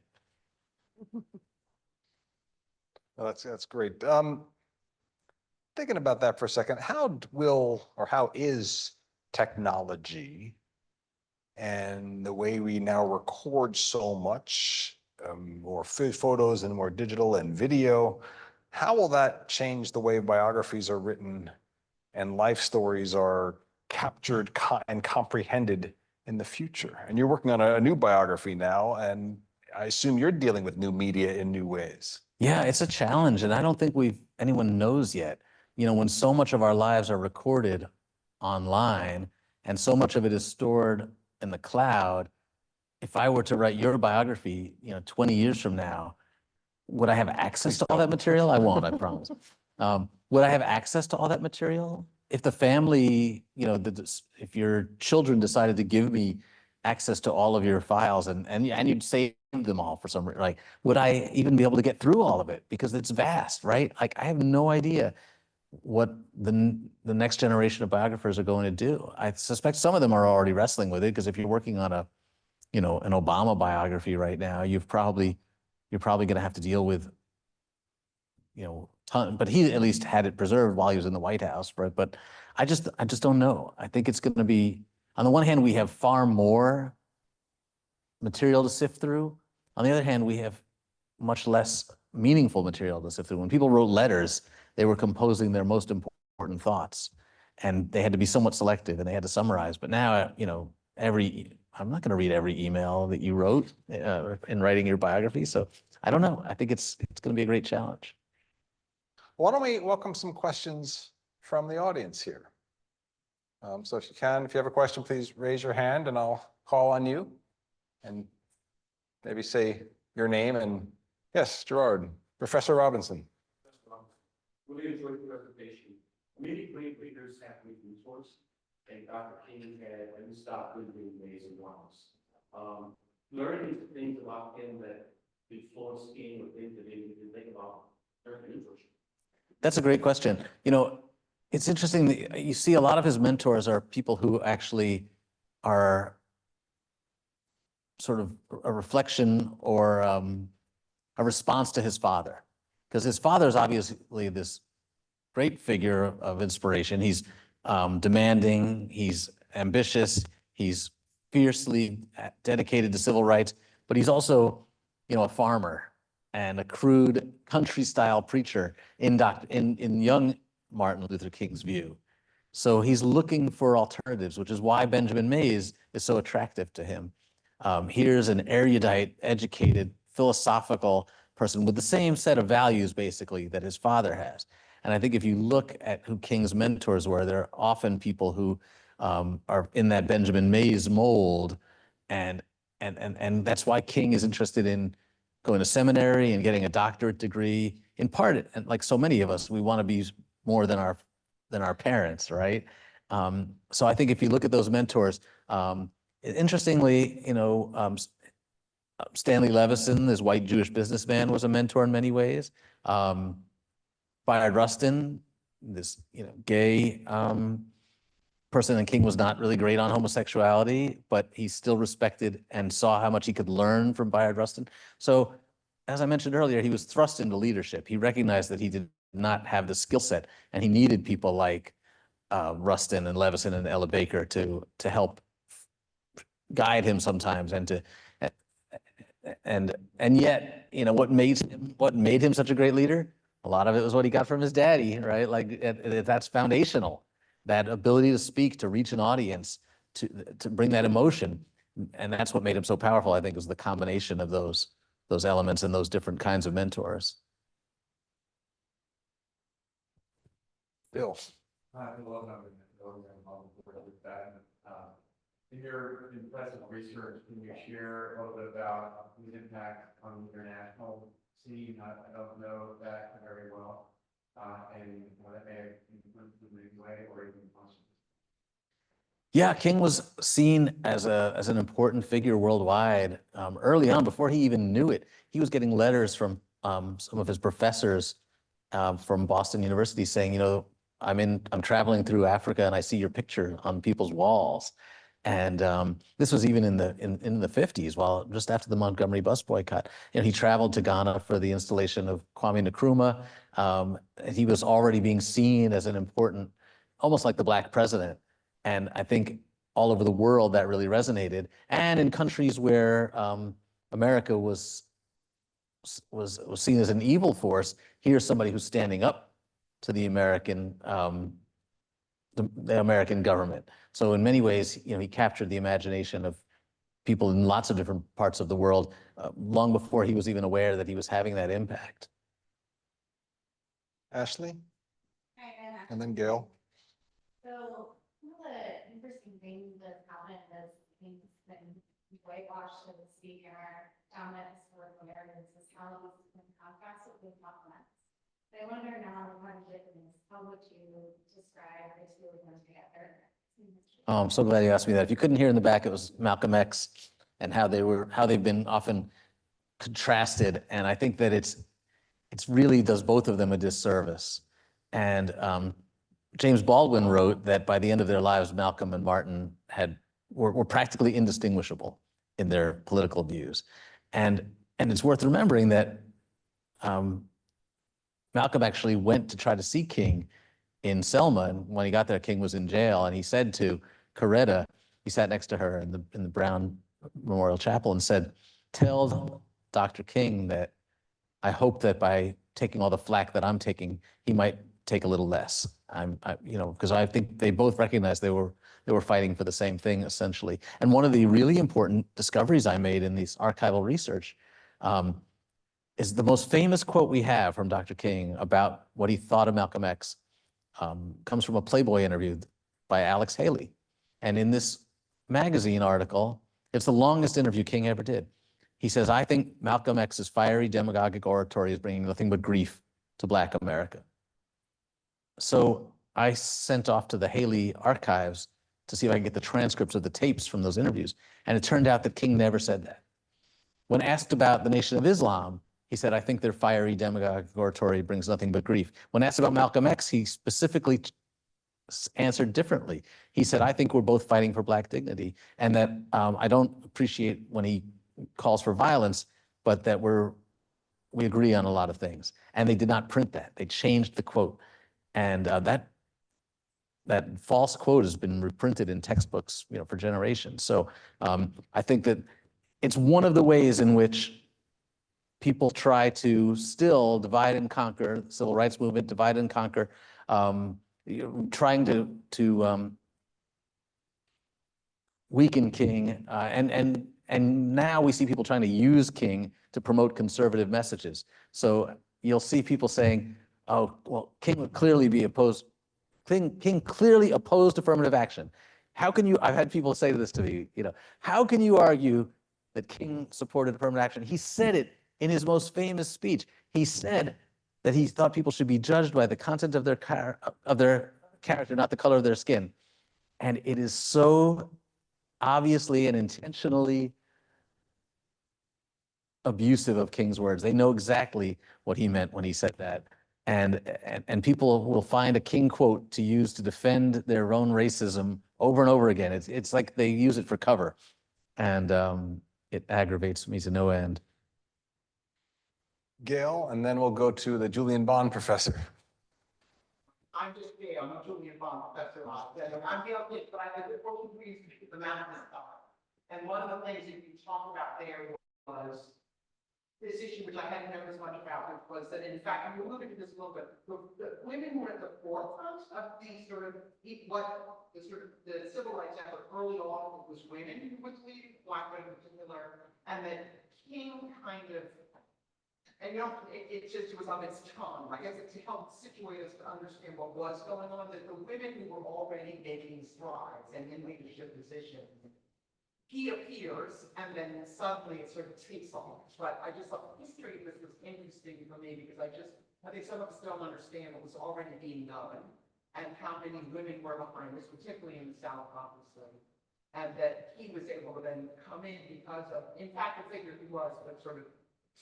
Well, that's great. Thinking about that for a second, how is technology and the way we now record so much, more photos and more digital and video, how will that change the way biographies are written and life stories are captured and comprehended in the future? And you're working on a new biography now, and I assume you're dealing with new media in new ways. Yeah, it's a challenge, and I don't think anyone knows yet. When so much of our lives are recorded online and so much of it is stored in the cloud, if I were to write your biography, 20 years from now, would I have access to all that material? I won't, I promise. Would I have access to all that material? If the family, if your children decided to give me access to all of your files and you'd save them all for some reason, like, would I even be able to get through all of it? Because it's vast, right? Like, I have no idea what the next generation of biographers are going to do. I suspect some of them are already wrestling with it, because if you're working on an Obama biography right now, you're probably going to have to deal with, but he at least had it preserved while he was in the White House, right? But I just don't know. I think it's going to be, on the one hand, we have far more material to sift through. On the other hand, we have much less meaningful material to sift through. When people wrote letters, they were composing their most important thoughts, and they had to be somewhat selective, and they had to summarize. But now, I'm not going to read every email that you wrote in writing your biography. So I don't know. I think it's going to be a great challenge. Why don't we welcome some questions from the audience here? So if you have a question, please raise your hand and I'll call on you and maybe say your name. And yes, Gerard, Professor Robinson. Really enjoyed the presentation. Many great readers have been resourced, and Dr. King had and stopped doing amazing ones. Learning things about him that influenced King, or things that made you think about learning. That's a great question. It's interesting that you see a lot of his mentors are people who actually are sort of a reflection or a response to his father. Because his father is obviously this great figure of inspiration. He's demanding, he's ambitious, he's fiercely dedicated to civil rights, but he's also, a farmer and a crude country-style preacher in young Martin Luther King's view. So he's looking for alternatives, which is why Benjamin Mays is so attractive to him. Here's an erudite, educated, philosophical person with the same set of values, basically, that his father has. And I think if you look at who King's mentors were, they're often people who are in that Benjamin Mays mold. And that's why King is interested in going to seminary and getting a doctorate degree. In part, and like so many of us, we want to be more than our parents, right? So I think if you look at those mentors, interestingly, Stanley Levison, this white Jewish businessman, was a mentor in many ways. Bayard Rustin, this gay person, and King was not really great on homosexuality, but he still respected and saw how much he could learn from Bayard Rustin. So, as I mentioned earlier, he was thrust into leadership. He recognized that he did not have the skill set, and he needed people like Rustin and Levison and Ella Baker to help guide him sometimes, and yet, what made him such a great leader? A lot of it was what he got from his daddy, right? Like that's foundational. That ability to speak, to reach an audience, to bring that emotion, and that's what made him so powerful. I think was the combination of those elements and those different kinds of mentors. Bill. In your impressive research, can you share a little bit about the impact on the international scene? I don't know that very well, and that may have influenced in any way or even possibly. Yeah, King was seen as an important figure worldwide early on. Before he even knew it, he was getting letters from some of his professors from Boston University saying, I'm traveling through Africa and I see your picture on people's walls. And this was even in the 50s, just after the Montgomery bus boycott. He traveled to Ghana for the installation of Kwame Nkrumah. He was already being seen as an important, almost like the Black president. And I think all over the world that really resonated. And in countries where America was seen as an evil force, here's somebody who's standing up to the American government. So in many ways, he captured the imagination of people in lots of different parts of the world long before he was even aware that he was having that impact. Ashley? And then Gail. So one of the interesting things that happened is things that whitewashed, so to speak, in our dominant historical narratives is how these can contrast with complements. So I wonder now, how would you describe the two of them together? Oh, I'm so glad you asked me that. If you couldn't hear in the back, it was Malcolm X and how they've been often contrasted. And I think that it's really does both of them a disservice. And James Baldwin wrote that by the end of their lives, Malcolm and Martin were practically indistinguishable in their political views. And it's worth remembering that Malcolm actually went to try to see King in Selma, and when he got there, King was in jail, and he said to Coretta, he sat next to her in the Brown Memorial Chapel and said, "Tell Dr. King that I hope that by taking all the flack that I'm taking, he might take a little less." Because I think they both recognized they were fighting for the same thing essentially. And one of the really important discoveries I made in this archival research is the most famous quote we have from Dr. King about what he thought of Malcolm X comes from a Playboy interview by Alex Haley. And in this magazine article, it's the longest interview King ever did. He says, "I think Malcolm X's fiery demagogic oratory is bringing nothing but grief to Black America." So I sent off to the Haley archives to see if I could get the transcripts of the tapes from those interviews. And it turned out that King never said that. When asked about the Nation of Islam, he said, "I think their fiery demagogic oratory brings nothing but grief." When asked about Malcolm X, he specifically answered differently. He said, "I think we're both fighting for Black dignity, and that I don't appreciate when he calls for violence, but that we're we agree on a lot of things. And they did not print that. They changed the quote. And that false quote has been reprinted in textbooks, for generations. So I think that it's one of the ways in which people try to still divide and conquer, civil rights movement, divide and conquer, trying to weaken King, and now we see people trying to use King to promote conservative messages. So you'll see people saying, "Oh, well, King would clearly be opposed. King clearly opposed affirmative action. How can you?" I've had people say this to me. How can you argue that King supported affirmative action? He said it in his most famous speech. He said that he thought people should be judged by the content of their character, not the color of their skin. And it is so obviously and intentionally abusive of King's words. They know exactly what he meant when he said that. And people will find a King quote to use to defend their own racism over and over again. It's like they use it for cover. And it aggravates me to no end. Gail, and then we'll go to the Julian Bond professor. I'm just Gail, I'm a Julian Bond professor. I'm Gail Dick, but I live at Pulitzer Prize, the mountain star. And one of the things that you talked about there was this issue, which I hadn't known as much about, which was that in fact, you alluded to this a little bit, the women were at the forefront of the sort of, the civil rights effort early on. It was women who would lead, Black women in particular, and that King kind of, and it just was of its tongue. I guess to help situate us to understand what was going on, that the women who were already making strides and in leadership positions, he appears, and then suddenly it sort of takes off. But I just thought the history of this was interesting for me because I think some of us don't understand what was already being done and how many women were behind this, particularly in the South, obviously. And that he was able to then come in because of, in fact, the figure he was, but sort of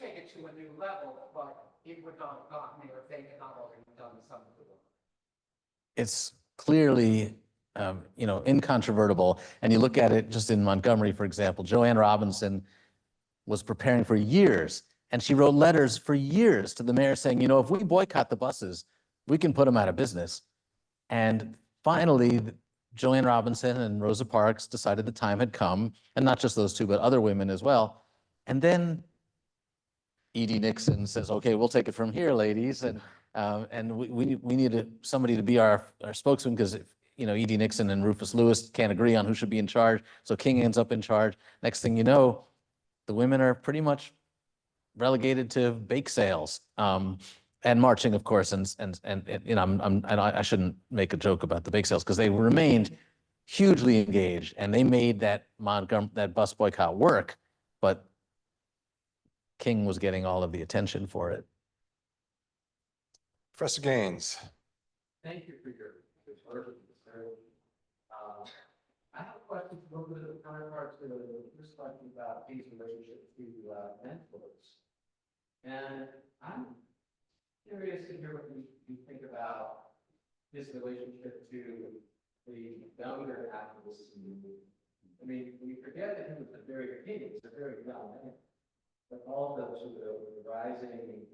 take it to a new level, but it would not have gotten there if they had not already done some of the work. It's clearly, incontrovertible. And you look at it just in Montgomery, for example, Joanne Robinson was preparing for years, and she wrote letters for years to the mayor saying, if we boycott the buses, we can put them out of business. And finally, Joanne Robinson and Rosa Parks decided the time had come, and not just those two, but other women as well. And then E.D. Nixon says, "Okay, we'll take it from here, ladies," and we need somebody to be our spokesman because E.D. Nixon and Rufus Lewis can't agree on who should be in charge, so King ends up in charge. Next thing you know, the women are pretty much relegated to bake sales and marching, of course, and I shouldn't make a joke about the bake sales because they remained hugely engaged and they made that bus boycott work, but King was getting all of the attention for it. Professor Gaines. Thank you for your work. I have a question a little bit of the counterpart to the first question about King's relationship to mentors. And I'm curious to hear what you think about his relationship to the younger activists. I mean, we forget that he was a very young man. But all the sort of rising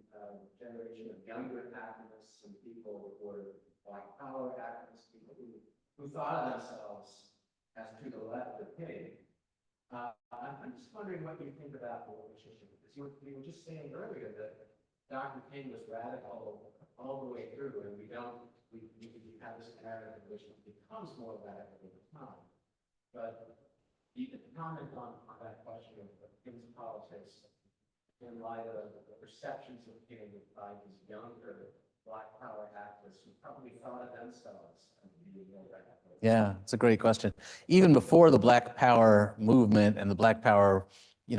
generation of younger activists and people who were Black Power activists, people who thought of themselves as to the left of King. I'm just wondering what you think about the relationship, because you were just saying earlier that Dr. King was radical all the way through, and we have this narrative in which it becomes more radical over time. But you could comment on that question of King's politics in light of the perceptions of King by these younger Black Power activists who probably thought of themselves as being more radical. Yeah, it's a great question. Even before the Black Power movement and the Black Power,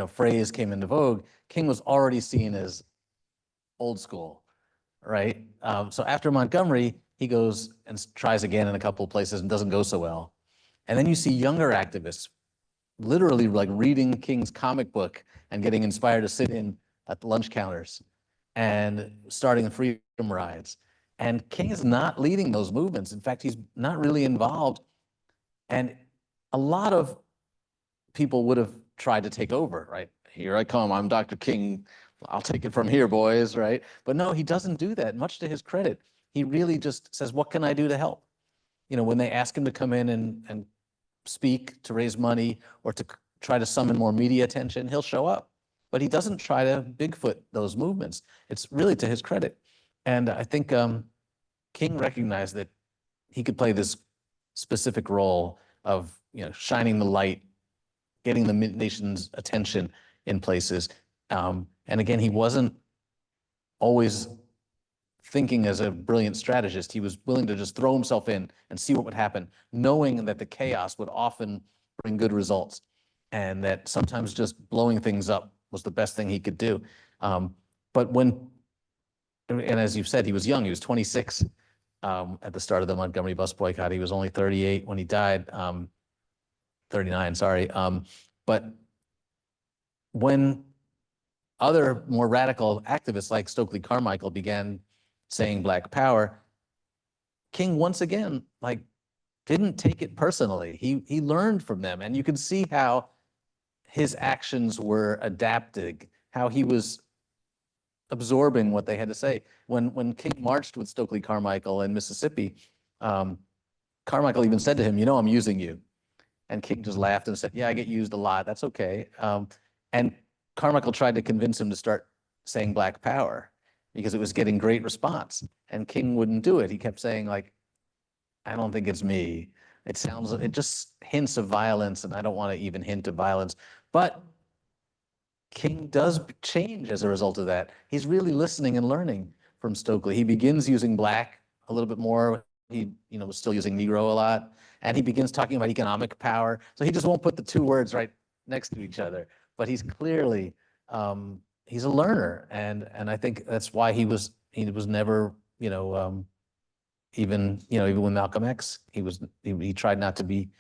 phrase came into vogue, King was already seen as old school, right? So after Montgomery, he goes and tries again in a couple of places and doesn't go so well. And then you see younger activists literally like reading King's comic book and getting inspired to sit in at the lunch counters and starting the freedom rides. And King is not leading those movements. In fact, he's not really involved. And a lot of people would have tried to take over, right? Here I come, I'm Dr. King, I'll take it from here, boys, right? But no, he doesn't do that. Much to his credit, he really just says, what can I do to help? When they ask him to come in and speak to raise money or to try to summon more media attention, he'll show up. But he doesn't try to Bigfoot those movements. It's really to his credit. And I think King recognized that he could play this specific role of shining the light, getting the nation's attention in places. And again, he wasn't always thinking as a brilliant strategist. He was willing to just throw himself in and see what would happen, knowing that the chaos would often bring good results, and that sometimes just blowing things up was the best thing he could do. But and as you've said, he was young. He was 26 at the start of the Montgomery bus boycott. He was only 38 when he died. 39, sorry. But when other more radical activists like Stokely Carmichael began saying Black Power, King once again didn't take it personally. He learned from them, and you can see how his actions were adapting, how he was absorbing what they had to say. When King marched with Stokely Carmichael in Mississippi, Carmichael even said to him, I'm using you. And King just laughed and said, yeah, I get used a lot. That's okay. And Carmichael tried to convince him to start saying Black Power because it was getting great response. And King wouldn't do it. He kept saying, I don't think it's me. It just hints of violence, and I don't want to even hint of violence. But King does change as a result of that. He's really listening and learning from Stokely. He begins using Black a little bit more. He, was still using Negro a lot. And he begins talking about economic power. So he just won't put the two words right next to each other. But he's clearly, he's a learner. And I think that's why he was never, even with Malcolm X, he tried not to be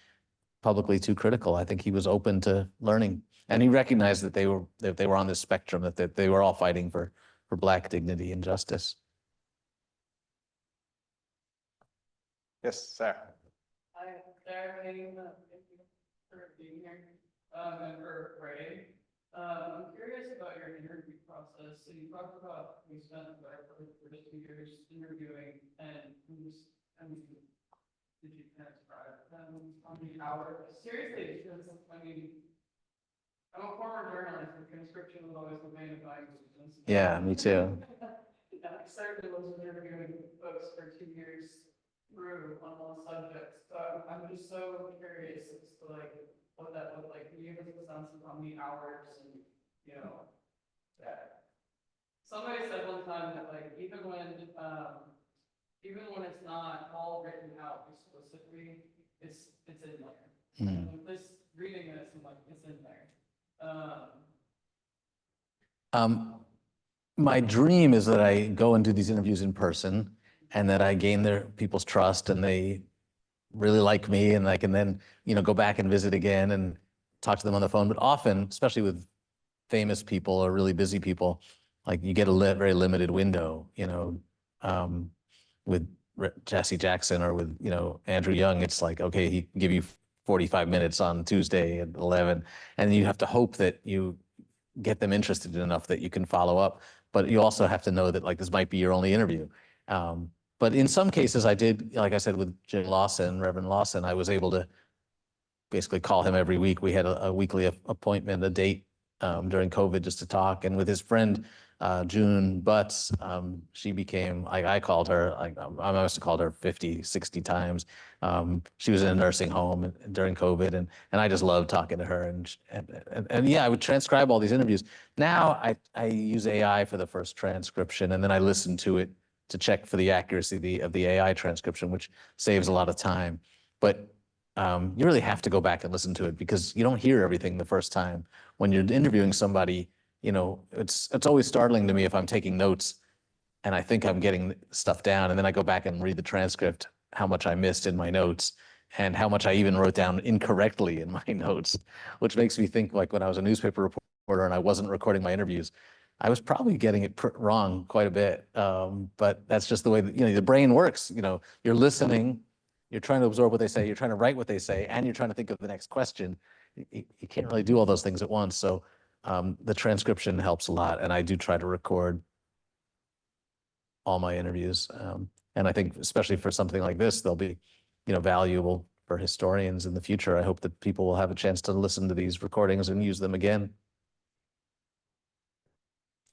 publicly too critical. I think he was open to learning. And he recognized that they were on this spectrum, that they were all fighting for Black dignity and justice. Yes, Sarah. Hi, Sarah. Thank you for being here and for writing. I'm curious about your interview process. So you talked about we spent for 2 years interviewing, and did you transcribe how many hours? Seriously, because I'm a former journalist, and transcription was always the main advice. Yeah, me too. I certainly was interviewing folks for 2 years through on all subjects. So I'm just so curious as to what that looked like. Can you give us a sense of how many hours and that? Somebody said one time that even when it's not all written out explicitly, it's in there. This reading this, it's in there. My dream is that I go and do these interviews in person, and that I gain people's trust, and they really like me, and I can then, go back and visit again and talk to them on the phone. But often, especially with famous people or really busy people, you get a very limited window, with Jesse Jackson or with, Andrew Young. It's okay, he can give you 45 minutes on Tuesday at 11, and you have to hope that you get them interested enough that you can follow up. But you also have to know that this might be your only interview. But in some cases I did, like I said, with Jim Lawson, Reverend Lawson, I was able to basically call him every week. We had a weekly appointment, a date during COVID just to talk. And with his friend, June Butts, she became, I called her, I must have called her 50, 60 times. She was in a nursing home during COVID, and I just loved talking to her. And yeah, I would transcribe all these interviews. Now I use AI for the first transcription, and then I listen to it to check for the accuracy of the AI transcription, which saves a lot of time. But you really have to go back and listen to it, because you don't hear everything the first time. When you're interviewing somebody, it's always startling to me if I'm taking notes and I think I'm getting stuff down, and then I go back and read the transcript, how much I missed in my notes and how much I even wrote down incorrectly in my notes, which makes me think when I was a newspaper reporter and I wasn't recording my interviews, I was probably getting it wrong quite a bit. But that's just the way that, the brain works. You're listening, you're trying to absorb what they say, you're trying to write what they say, and you're trying to think of the next question. You can't really do all those things at once. So The transcription helps a lot, and I do try to record all my interviews. And I think especially for something like this, they'll be, valuable for historians in the future. I hope that people will have a chance to listen to these recordings and use them again.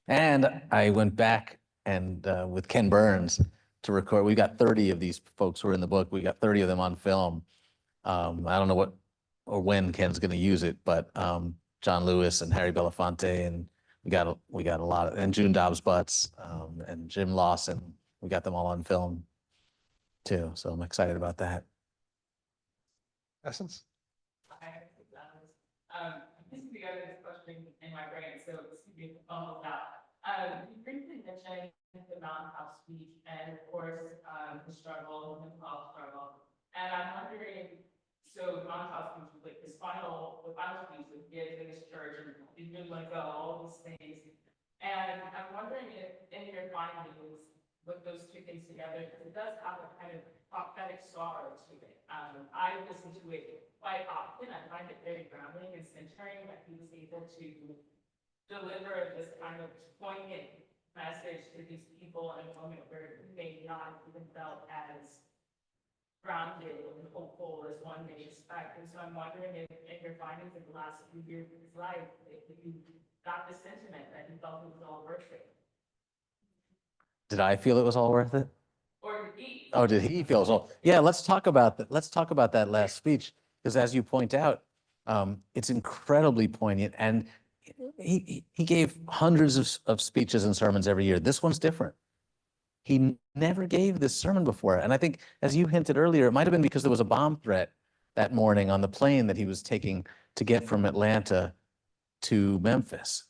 And I went back and with Ken Burns to record. We got 30 of these folks who are in the book. We got 30 of them on film. I don't know what or when Ken's going to use it, but John Lewis and Harry Belafonte, and we got a lot of, and June Dobbs Butts and Jim Lawson. We got them all on film too. So I'm excited about that. Essence? I'm piecing together this question in my brain, so excuse me if it fumbles out. You briefly mentioned the Mountain House speech and of course, the struggle, the mental health struggle. And I'm wondering, so Mountain House speech was like the final speech that he gave in his church, and he's been let go, all these things. And I'm wondering if in your findings, put those two things together, because it does have a kind of prophetic sorrow to it. I listen to it quite often. I find it very grounding and centering that he was able to deliver this kind of poignant message to these people in a moment where they not even felt as grounded and hopeful as one may expect. And so I'm wondering if in your findings in the last few years of his life, if you got the sentiment that he felt it was all worth it. Did I feel it was all worth it? Or did he? Oh, did he feel so? Yeah, let's talk about that. Let's talk about that last speech, because as you point out, it's incredibly poignant. And he gave hundreds of speeches and sermons every year. This one's different. He never gave this sermon before. And I think, as you hinted earlier, it might have been because there was a bomb threat that morning on the plane that he was taking to get from Atlanta to Memphis.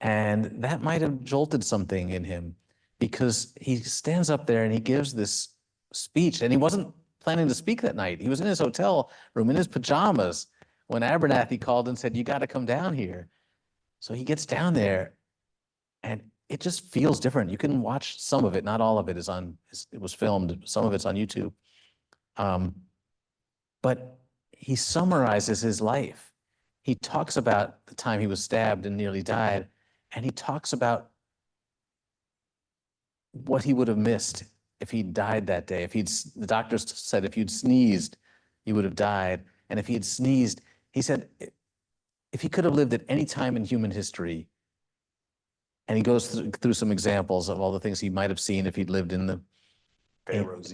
And that might have jolted something in him, because he stands up there and he gives this speech, and he wasn't planning to speak that night. He was in his hotel room in his pajamas when Abernathy called and said, "You got to come down here." So he gets down there and it just feels different. You can watch some of it. Not all of it is on, it was filmed. Some of it's on YouTube. But he summarizes his life. He talks about the time he was stabbed and nearly died. And he talks about what he would have missed if he died that day. The doctors said if you'd sneezed, you would have died. And if he had sneezed, he said, if he could have lived at any time in human history, and he goes through some examples of all the things he might have seen if he'd lived in the Pharaoh's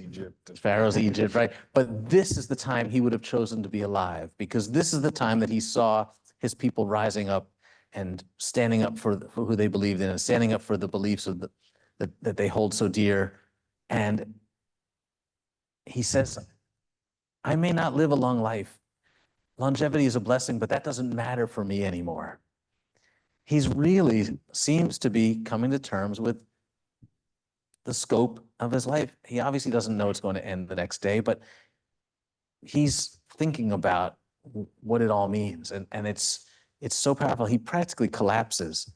Egypt, right? But this is the time he would have chosen to be alive, because this is the time that he saw his people rising up and standing up for who they believed in, and standing up for the beliefs of that they hold so dear. And he says, I may not live a long life. Longevity is a blessing, but that doesn't matter for me anymore. He's really seems to be coming to terms with the scope of his life. He obviously doesn't know it's going to end the next day, but he's thinking about what it all means. And it's so powerful. He practically collapses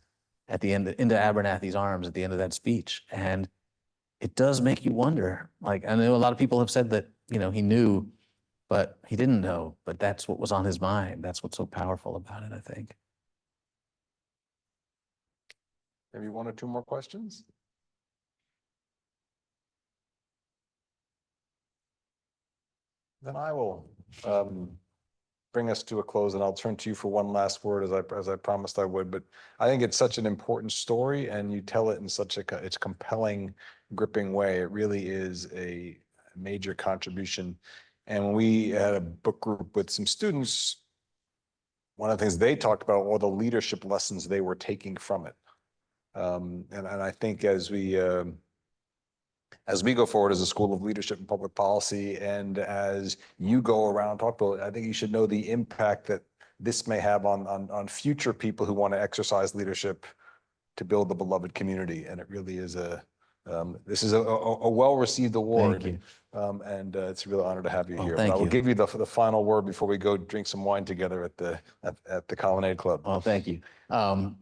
at the end, into Abernathy's arms at the end of that speech. And it does make you wonder. Like, I know a lot of people have said that, he knew, but he didn't know, but that's what was on his mind. That's what's so powerful about it, I think. Maybe one or two more questions? Then I will bring us to a close, and I'll turn to you for one last word, as I promised I would. But I think it's such an important story, and you tell it in such it's compelling, gripping way. It really is a major contribution. And when we had a book group with some students, one of the things they talked about were the leadership lessons they were taking from it. And I think as we go forward as a School of Leadership and Public Policy, and as you go around and talk about it, I think you should know the impact that this may have on future people who want to exercise leadership to build the beloved community. And it really is this is a well-received award. Thank you. And it's a real honor to have you Well, here. thank But I will you. give you the final word before we go drink some wine together at the Colonnade Club. Well, thank you. And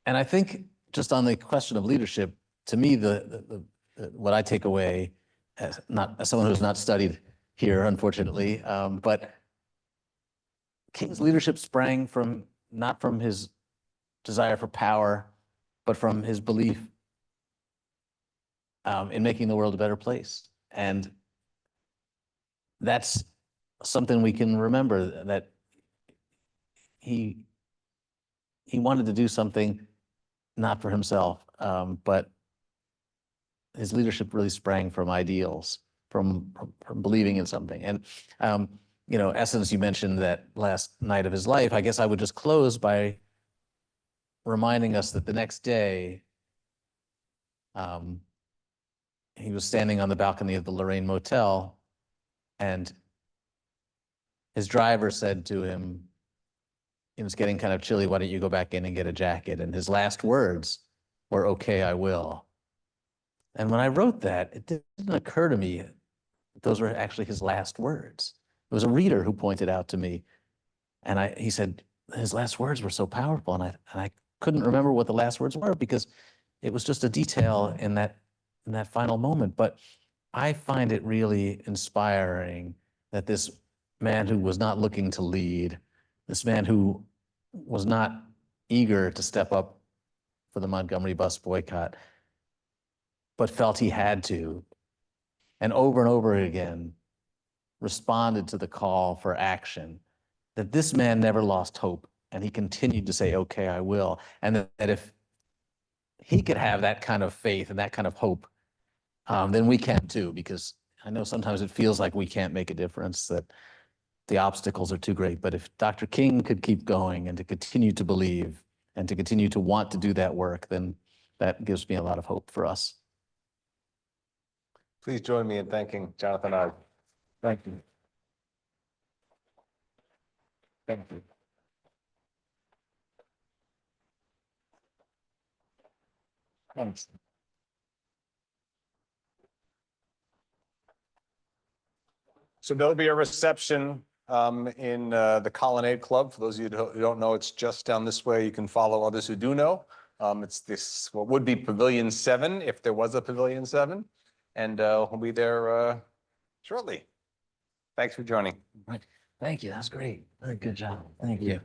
I think just on the question of leadership, to me, what I take away as someone who's not studied here, unfortunately, but King's leadership sprang not from his desire for power, but from his belief in making the world a better place. And that's something we can remember, that he wanted to do something not for himself, but his leadership really sprang from ideals, from believing in something. And you know, Essence, you mentioned that last night of his life. I guess I would just close by reminding us that the next day, he was standing on the balcony of the Lorraine Motel, and his driver said to him, "It's getting kind of chilly. Why don't you go back in and get a jacket?" And his last words were, "Okay, I will." And when I wrote that, it didn't occur to me that those were actually his last words. It was a reader who pointed out to me, and he said his last words were so powerful, and I couldn't remember what the last words were because it was just a detail in that final moment. But I find it really inspiring that this man who was not looking to lead, this man who was not eager to step up for the Montgomery bus boycott, but felt he had to, and over again responded to the call for action, that this man never lost hope, and he continued to say, "Okay, I will." And that if he could have that kind of faith and that kind of hope, then we can too, because I know sometimes it feels like we can't make a difference, that the obstacles are too great. But if Dr. King could keep going and to continue to believe and to continue to want to do that work, then that gives me a lot of hope for us. Please join me in thanking Jonathan Eig. Thank you. Thank you. Thanks. So there'll be a reception in the Colonnade Club. For those of you who don't know, it's just down this way. You can follow others who do know. It's this, what would be Pavilion 7, if there was a Pavilion 7. And we'll be there shortly. Thanks for joining. Right. Thank you. That's great. Very good job. Thank you.